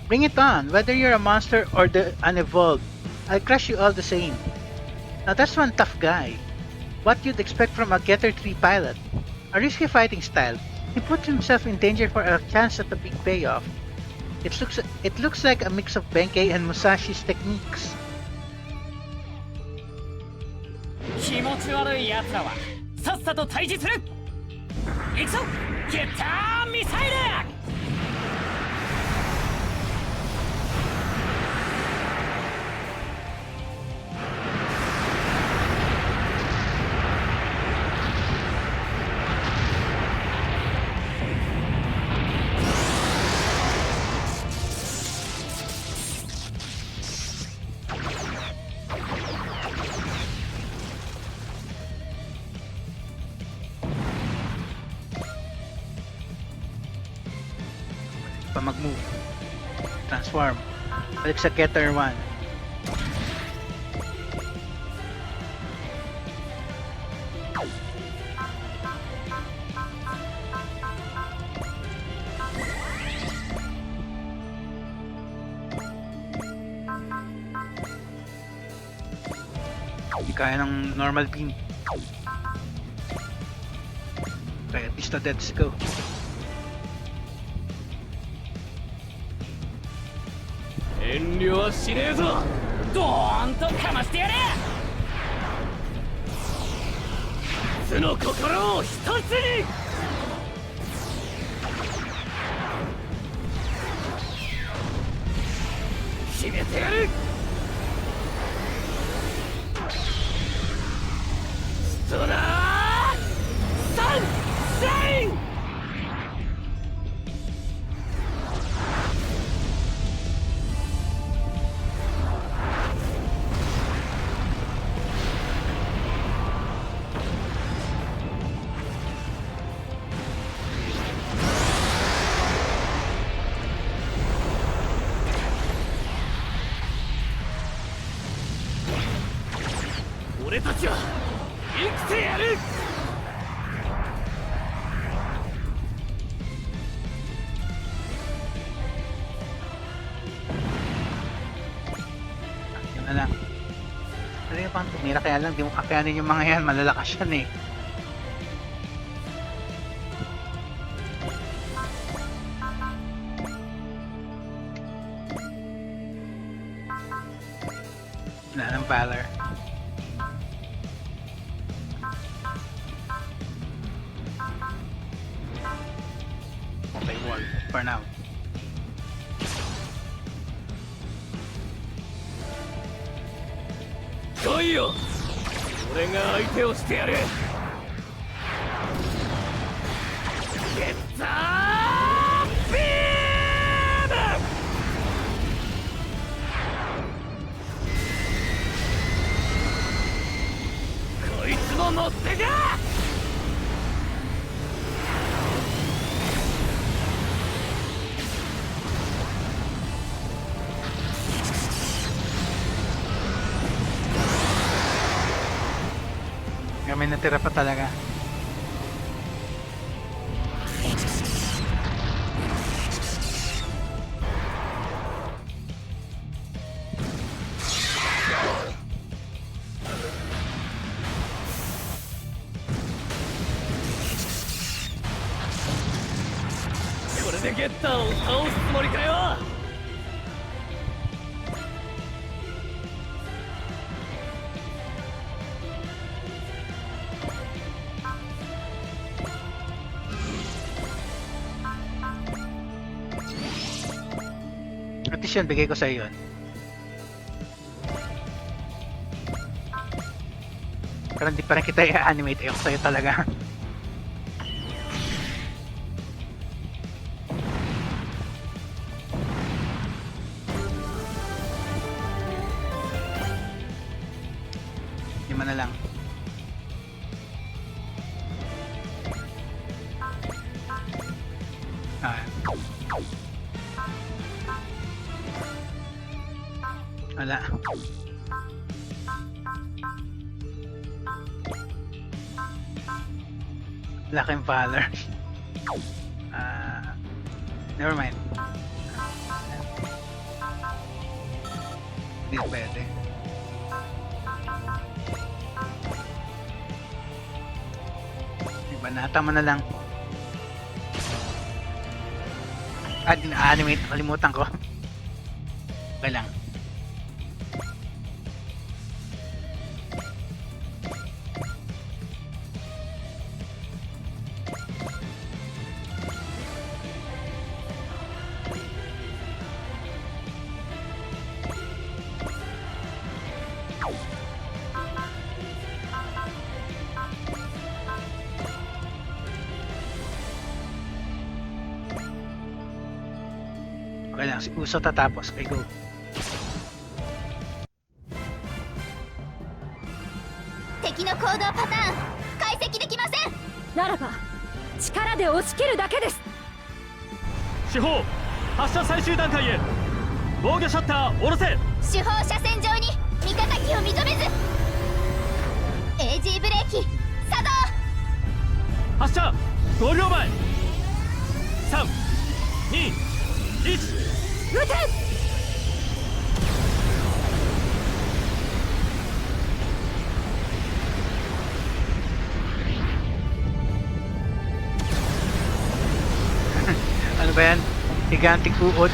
Bring it on, whether you're a monster or the unevolved. I'll crush you all the same. Now that's one tough guy. What you'd expect from a Getter 3 pilot. A risky fighting style. He puts himself in danger for a chance at a big payoff. It looks like a mix of Benkei and Musashi's techniques. 気持ち悪い奴らはさっさと退治する。行くぞゲッターミサイル。Pa mag-move. Transform. Balik sa Getter 1. Hindi kaya ng normal beam. Okay, at least the deaths go. 遠慮はしねえぞ。ドーンとかましてやれ。その心を一つに。秘密たちは生きてやる。 Yun na lang. Talaga pang tumira, kaya lang di mo kakayanin yung mga yan, malalakas yan eh. Wala ng valor. Okay, wall for now. Kayo! 俺が相手をしてやる。ゲッタービーム！こいつも乗ってか！ Kami natira pa talaga.これでゲッターを倒すつもりかよ。 At least yun, bigay ko sa'yo yun. Pero hindi pa rin kita i-animate. Ayoko sa'yo talaga. Lima na lang. Wala. Wala kayong valor. Never mind. Hindi pwede. Banata mo na lang. Din-animate. Kalimutan ko. Okay lang. Okay lang, si Uso tatapos. Okay, go. Teki no koudou pattern kaiseki dekimasen. ならば力で押し切るだけです。四方発射最終段階へ。防御シャッター下ろせ。四方車線上に味方機を認めず AG ブレーキ作動。発射5秒前。3、2、1。 撃て。Ano ba yan? Higanting uod.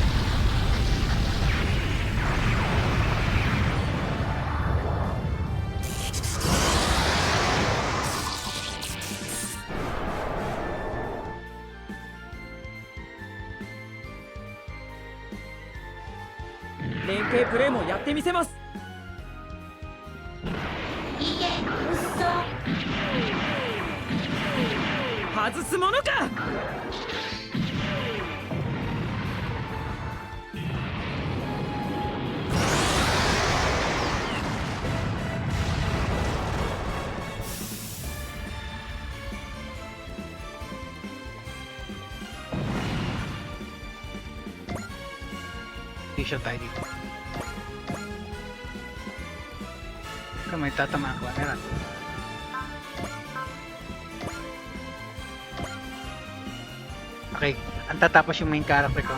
Station tayo dito. may tatamaan ko. Meron. Okay, ang tatapos yung main character ko.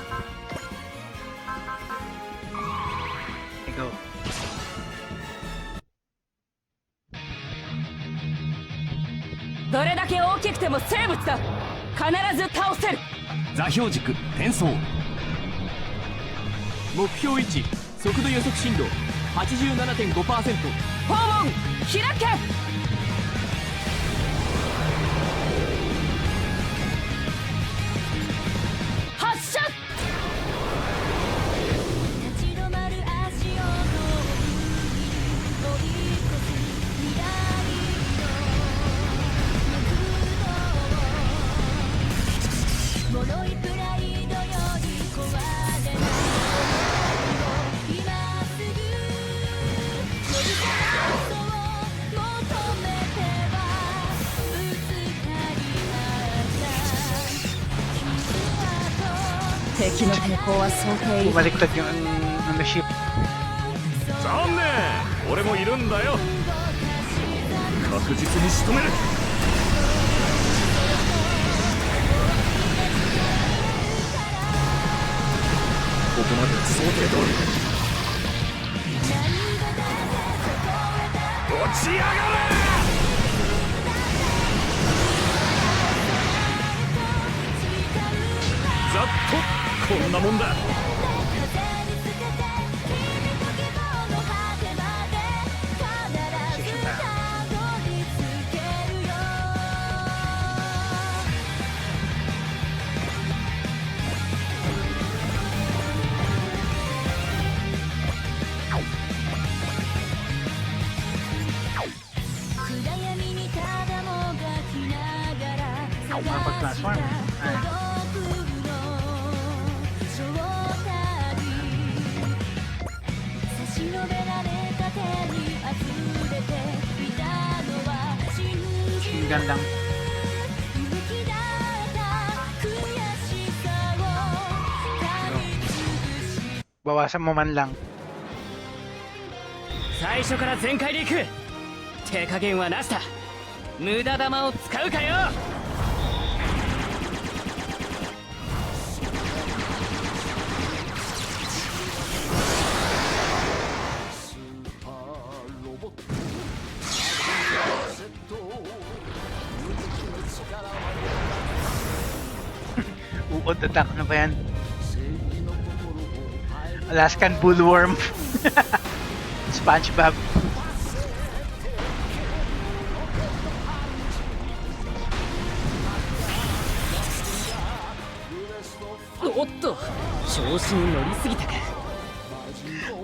Okay, go.どれだけ大きくても生物だ。必ず倒せる。座標軸転送。目標位置速度予測進度 87.5%。訪問開け。発射。敵の抵抗は想定以外。 Bumaliktad yung ano ship. 残念、俺もいるんだよ。確実に仕留める。ここまでは想定通り。落ちやがれ。ざっとこんなもんだ。Makapag-transform. Ah. Gun lang. Bawasan mo man lang. 最初から全開でいく。手加減はなしだ。無駄玉を使うかよ。Uod attack na ba yan? Alaskan bullworm. SpongeBob.おっと、調子に乗りすぎたか。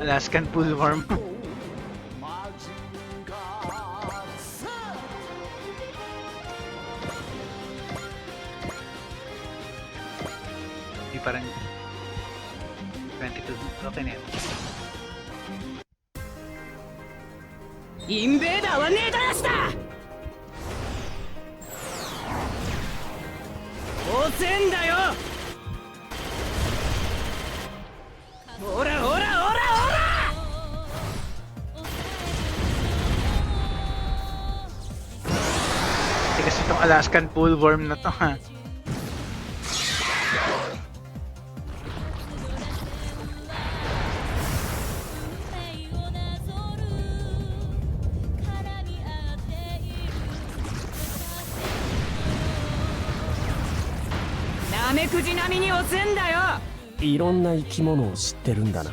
Alaskan bullworm. Hindi parang 22. Okay na yan. インベーダーはネタなしだ。当然だよ。ほらほらほらほら。 Kasi itong Alaskan bullworm na to ha. Dame いろんな生き物を知ってるんだな。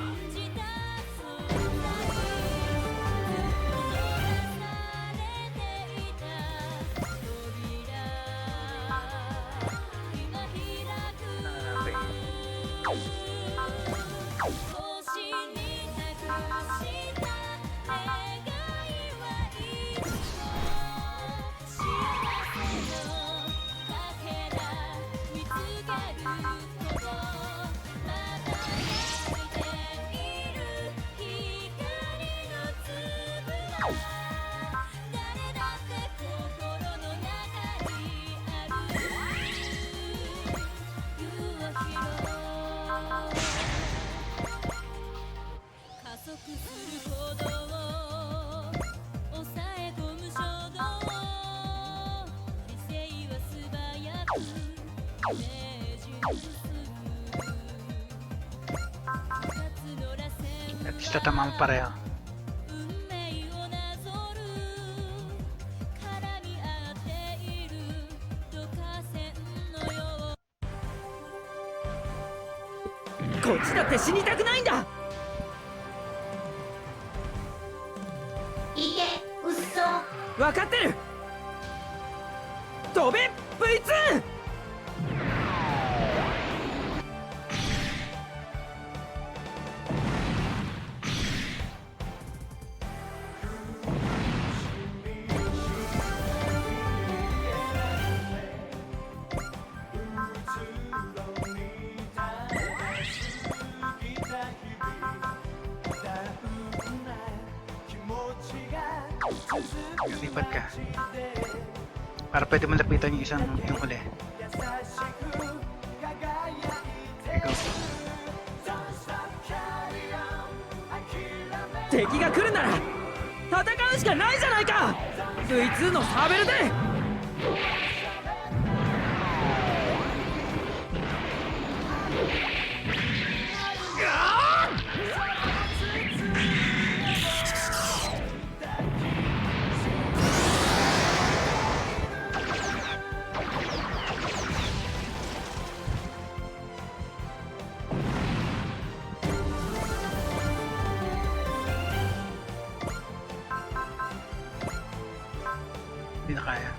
At least tatama mo pareho.こっちだって死にたくないんだ。いけうっそ。分かってる。飛べ V2。Lipat ka. Para pwede mo lapitan yung isang yung huli. Okay, go. 敵が来るなら戦うしかないじゃないか。 V2 のサーベルで。Hindi na kaya.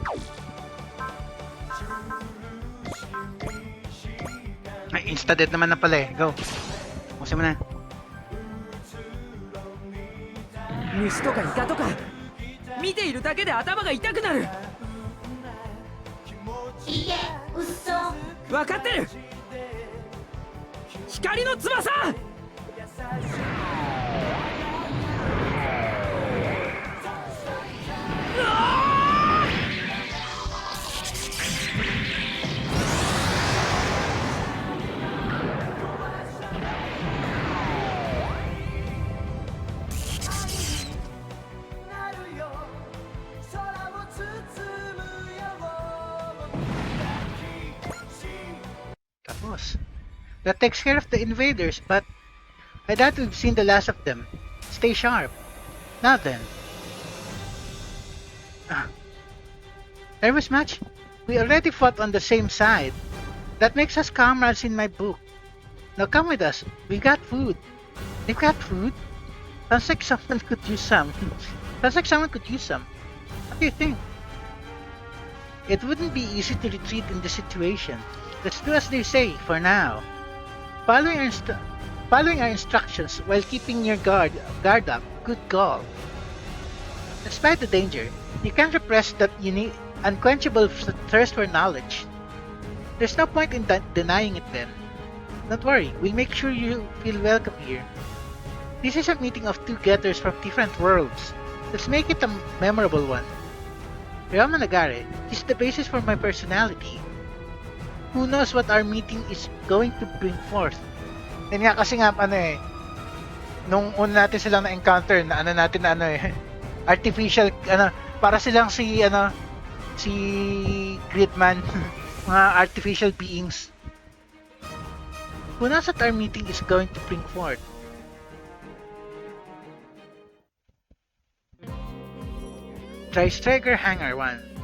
Ay, insta-dead naman na pala eh. Go. Bukasin mo na. 虫とかイカとか見ているだけで頭が痛くなる。いけうっそ。分かってる。光の翼。Tapos. That takes care of the invaders, but I doubt we've seen the last of them. Stay sharp. Now then. Nervous match? We already fought on the same side. That makes us comrades in my book. Now come with us. We got food. They've got food? Sounds like someone could use some. Sounds like someone could use some. What do you think? It wouldn't be easy to retreat in this situation. Let's do as they say, for now. Following our instructions while keeping your guard up, good call. Despite the danger, you can't repress that unquenchable thirst for knowledge. There's no point in denying it then. Don't worry, we'll make sure you feel welcome here. This is a meeting of two getters from different worlds. Let's make it a memorable one. Ryoma Nagare is the basis for my personality. Who knows what our meeting is going to bring forth? Yan nga kasi nga ano eh, nung una natin silang na-encounter na artificial para silang si Gridman, mga artificial beings. Who knows what our meeting is going to bring forth? Try Striker Hanger 1.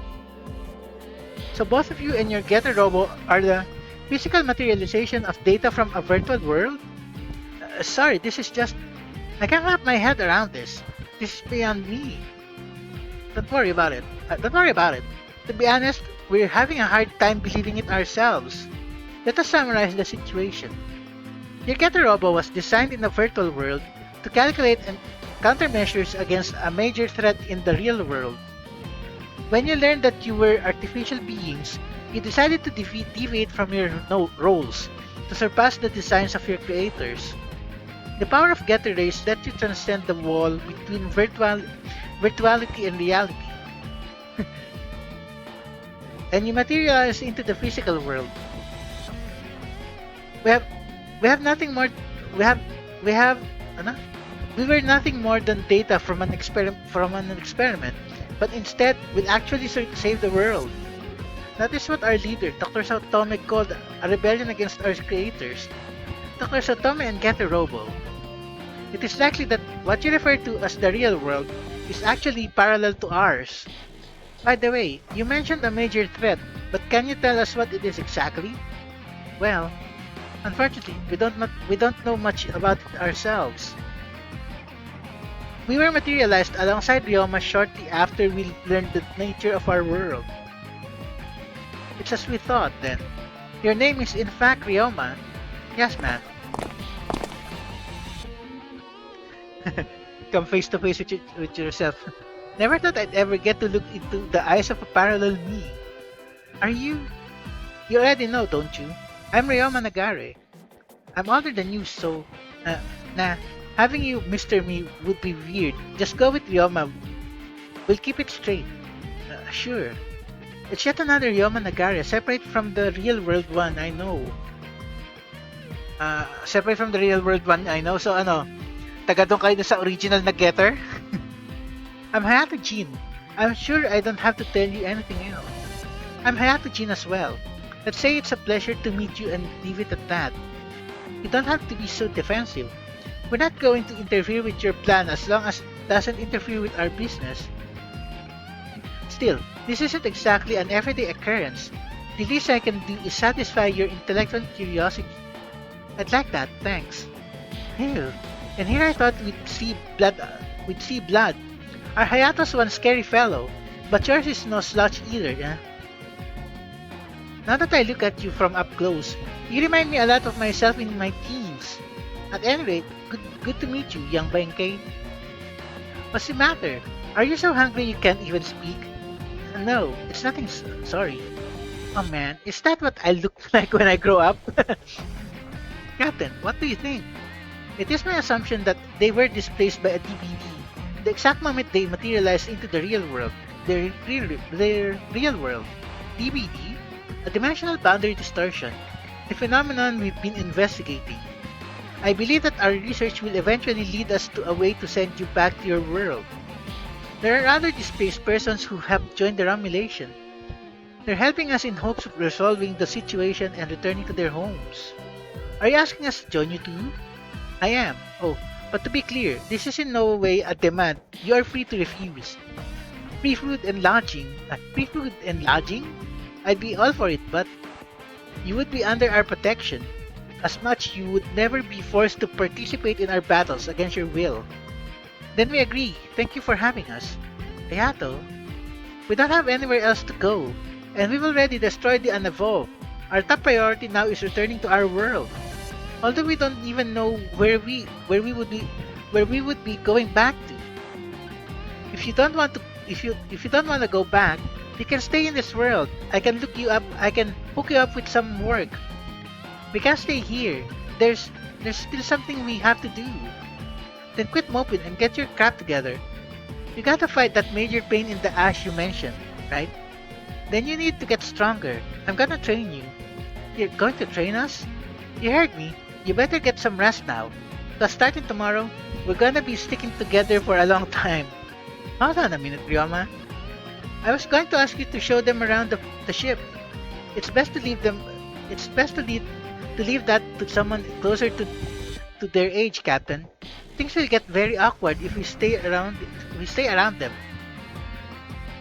So both of you and your Getter Robo are the physical materialization of data from a virtual world? Sorry, this is just... I can't wrap my head around this. This is beyond me. Don't worry about it. To be honest, we're having a hard time believing it ourselves. Let us summarize the situation. Your Getter Robo was designed in a virtual world to calculate and countermeasures against a major threat in the real world. When you learned that you were artificial beings, you decided to deviate from your roles to surpass the designs of your creators. The power of Getter Rays let you transcend the wall between virtuality and reality. And you materialize into the physical world. We were nothing more than data from an experiment, but instead will actually save the world. That is what our leader, Dr. Saotome, called a rebellion against our creators. Dr. Saotome and Getter Robo. It is likely that what you refer to as the real world is actually parallel to ours. By the way, you mentioned a major threat, but can you tell us what it is exactly? Well, unfortunately, we don't know much about it ourselves. We were materialized alongside Ryoma shortly after we learned the nature of our world. It's as we thought then. Your name is in fact Ryoma. Yes, ma'am. Come face to face with yourself. Never thought I'd ever get to look into the eyes of a parallel me. Are you? You already know, don't you? I'm Ryoma Nagare. I'm older than you, so... nah. Having you Mr. Me would be weird. Just go with Ryoma. We'll keep it straight. Sure. It's yet another Ryoma Nagare, separate from the real world one I know. Separate from the real world one I know. So ano, taga doon kayo sa original na getter? I'm Hayato Jin. I'm sure I don't have to tell you anything else. I'm Hayato Jin as well. Let's say it's a pleasure to meet you and leave it at that. You don't have to be so defensive. We're not going to interfere with your plan as long as it doesn't interfere with our business. Still, this isn't exactly an everyday occurrence. The least I can do is satisfy your intellectual curiosity. I'd like that, thanks. Ew. And here I thought we'd see blood. Our Hayato's one scary fellow, but yours is no slouch either, eh? Now that I look at you from up close, you remind me a lot of myself in my teens. At any rate, good to meet you, young Benkei. What's the matter? Are you so hungry you can't even speak? No, it's nothing, sorry. Oh man, is that what I look like when I grow up? Captain, what do you think? It is my assumption that they were displaced by a DVD. The exact moment they materialized into the real world, their real world. DVD? A dimensional boundary distortion. A phenomenon we've been investigating. I believe that our research will eventually lead us to a way to send you back to your world. There are other displaced persons who have joined the Romulation. They're helping us in hopes of resolving the situation and returning to their homes. Are you asking us to join you too? I am. Oh, but to be clear, this is in no way a demand. You are free to refuse. Free food and lodging? Free food and lodging? I'd be all for it, but you would be under our protection. As much you would never be forced to participate in our battles against your will. Then we agree. Thank you for having us. Hayato, we don't have anywhere else to go, and we've already destroyed the unevolved. Our top priority now is returning to our world. Although we don't even know where we would be going back to. If you don't want to go back, you can stay in this world. I can hook you up with some work. We can't stay here. There's still something we have to do. Then quit moping and get your crap together. You gotta fight that major pain in the ass you mentioned, right? Then you need to get stronger. I'm gonna train you. You're going to train us? You heard me. You better get some rest now. Because starting tomorrow, we're gonna be sticking together for a long time. Hold on a minute, Ryoma. I was going to ask you to show them around the ship. It's best to leave that to someone closer to their age, Captain. Things will get very awkward if we stay around them.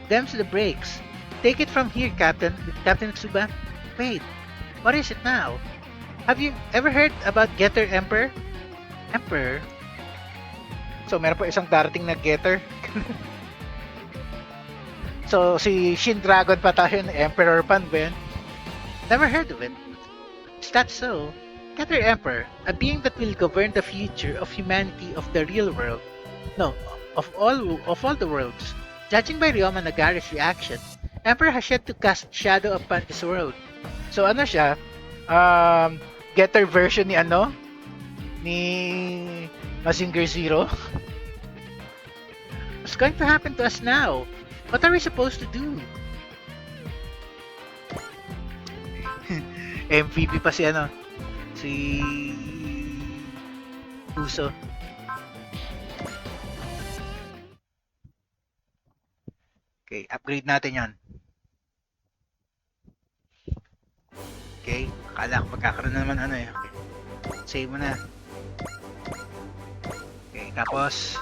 Them's the breaks. Take it from here, Captain Tsuba. Wait, what is it now? Have you ever heard about Getter Emperor? Emperor? So, meron po isang darating na getter. So, si Shin Dragon pa tayo na Emperor Pan, Ben. Never heard of it. Is that so? Getter Emperor, a being that will govern the future of humanity of the real world. No, of all the worlds. Judging by Ryoma Nagare's reaction, Emperor has yet to cast shadow upon this world. So, ano siya? Getter version ni ano? Ni Mazinger Zero? What's going to happen to us now? What are we supposed to do? MVP pa si ano? Si Uso. Okay, upgrade natin yan. Okay, akala ko magkakaroon na naman ano eh. Okay. Save mo na. Okay, tapos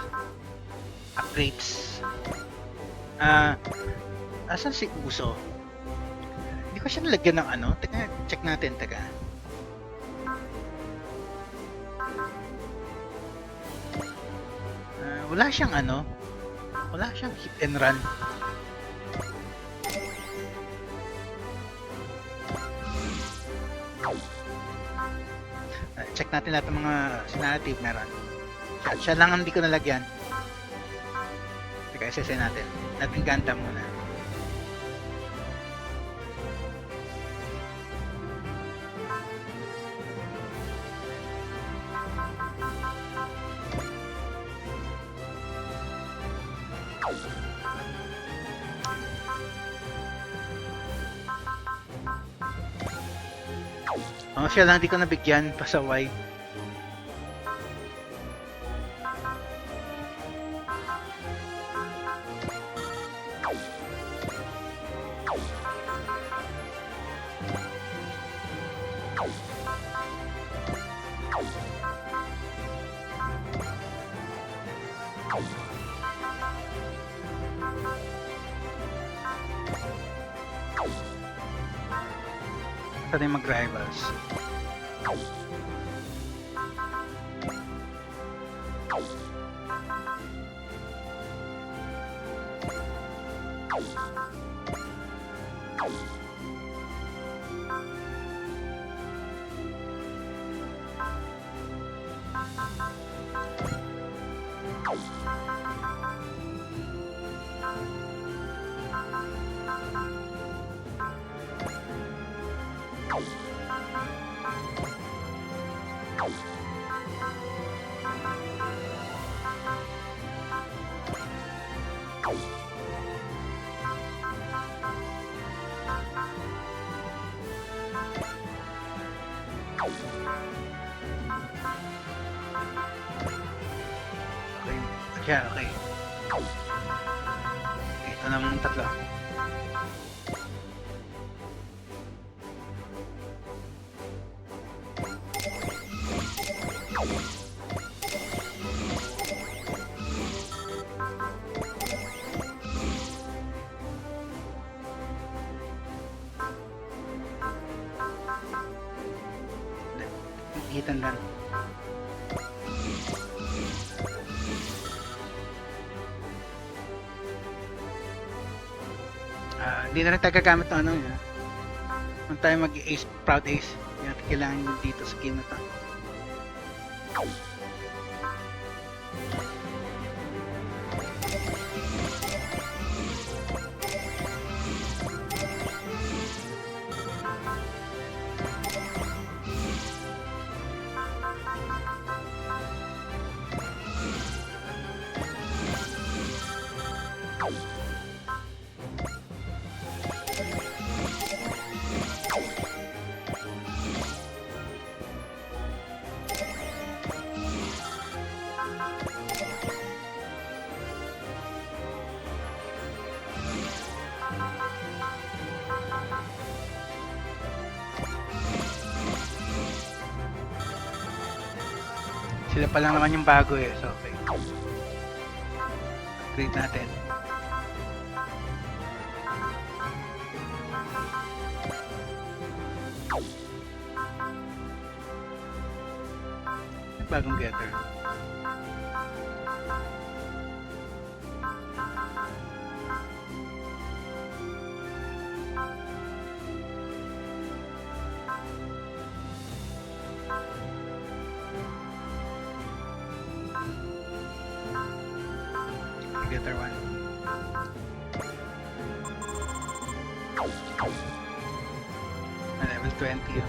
upgrades. Asan si Uso? Hindi ko siya nalagyan ng ano. Teka, check natin, teka. Wala siyang ano. Wala siyang hit and run. Check natin lahat ng mga sinarrative meron. Siya lang ang hindi ko nalagyan. Teka, isasay natin. Natin ganda muna. Oh, siya lang di ko nabigyan, pasaway. Saan yung mag-rivals? Okay, okay. Ito naman yung tatlo. Hitan lang. Hindi na rin tayo gagamit ng ano yun. Kung tayo mag-ace, proud ace, hindi natin kailangan yun dito sa game na to. Sila pa lang naman yung bago eh, so okay. Upgrade natin. Bagong getter. Getter one. Level 20.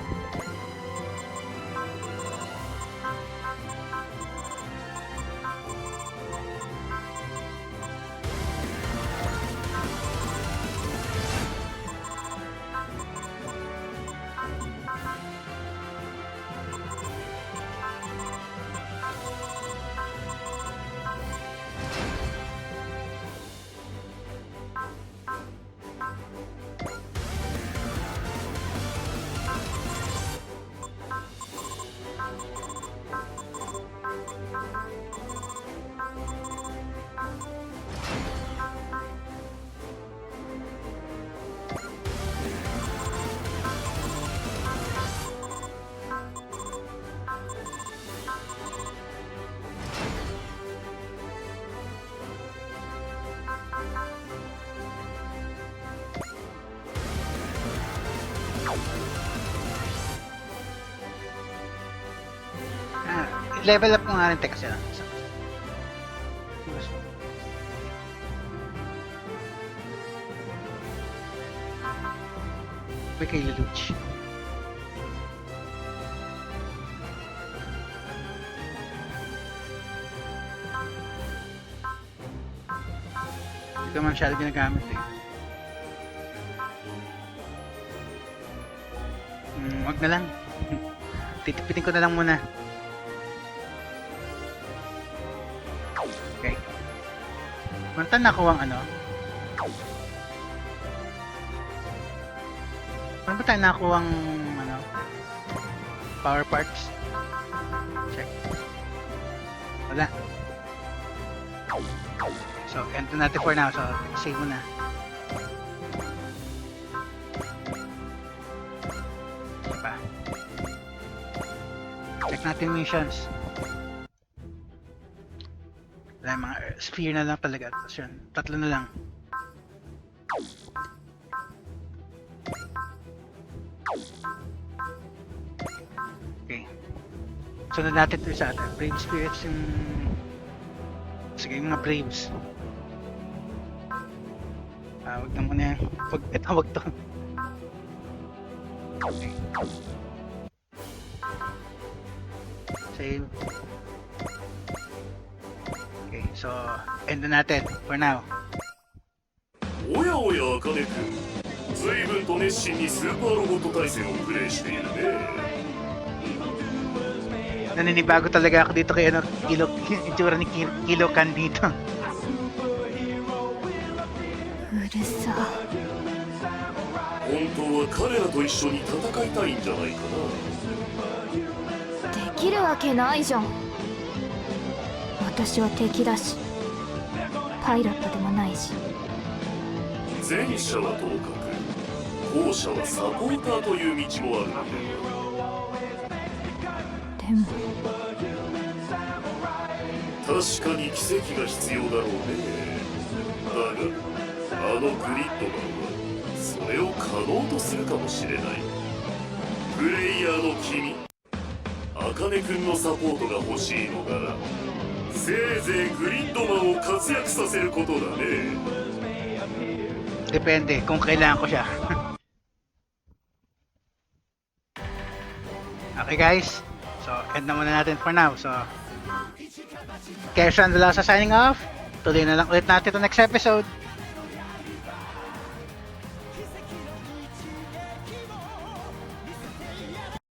level up ko nga rin. Teka sila. May kay Lelouch. Hindi ko masyado ginagamit eh. Wag na lang. Titipitin ko na lang muna. Okay. Meron nakuha ang ano? Ano ba tayo nakuha ang ano? Power parts? Check. Wala. So, end na natin for now. So, save muna. Pa. Check natin missions. Wala, mga sphere na lang talaga. Tapos yun, 3 na lang. Okay. Sunod natin ito sa atin. Brave spirits yung... Sige, yung mga braves. Wag na muna yan. Wag to. Okay. Save. Okay, so end na natin for now. おやおや茜君、随分と熱心にスーパーロボット対戦をプレイしているね。Naninibago talaga ako dito kay ano, itsura ni Kilo Kan dito. うるさ。本当は彼らと一緒に戦いたいんじゃないかな。できるわけないじゃん。私は敵だし、パイロットでもないし。前者はともかく、後者はサポーターという道もあるんだよ。でも確かに奇跡が必要だろうね。だがあのグリッドマンはそれを可能とするかもしれない。プレイヤーの君、茜君のサポートが欲しいのなら、せいぜいグリッドマンを活躍させることだね。 Depende kung kailangan ko siya. Okay guys, so end na muna natin for now. So Kayo, Dalawang signing off. Tuloy na lang ulit natin ito next episode.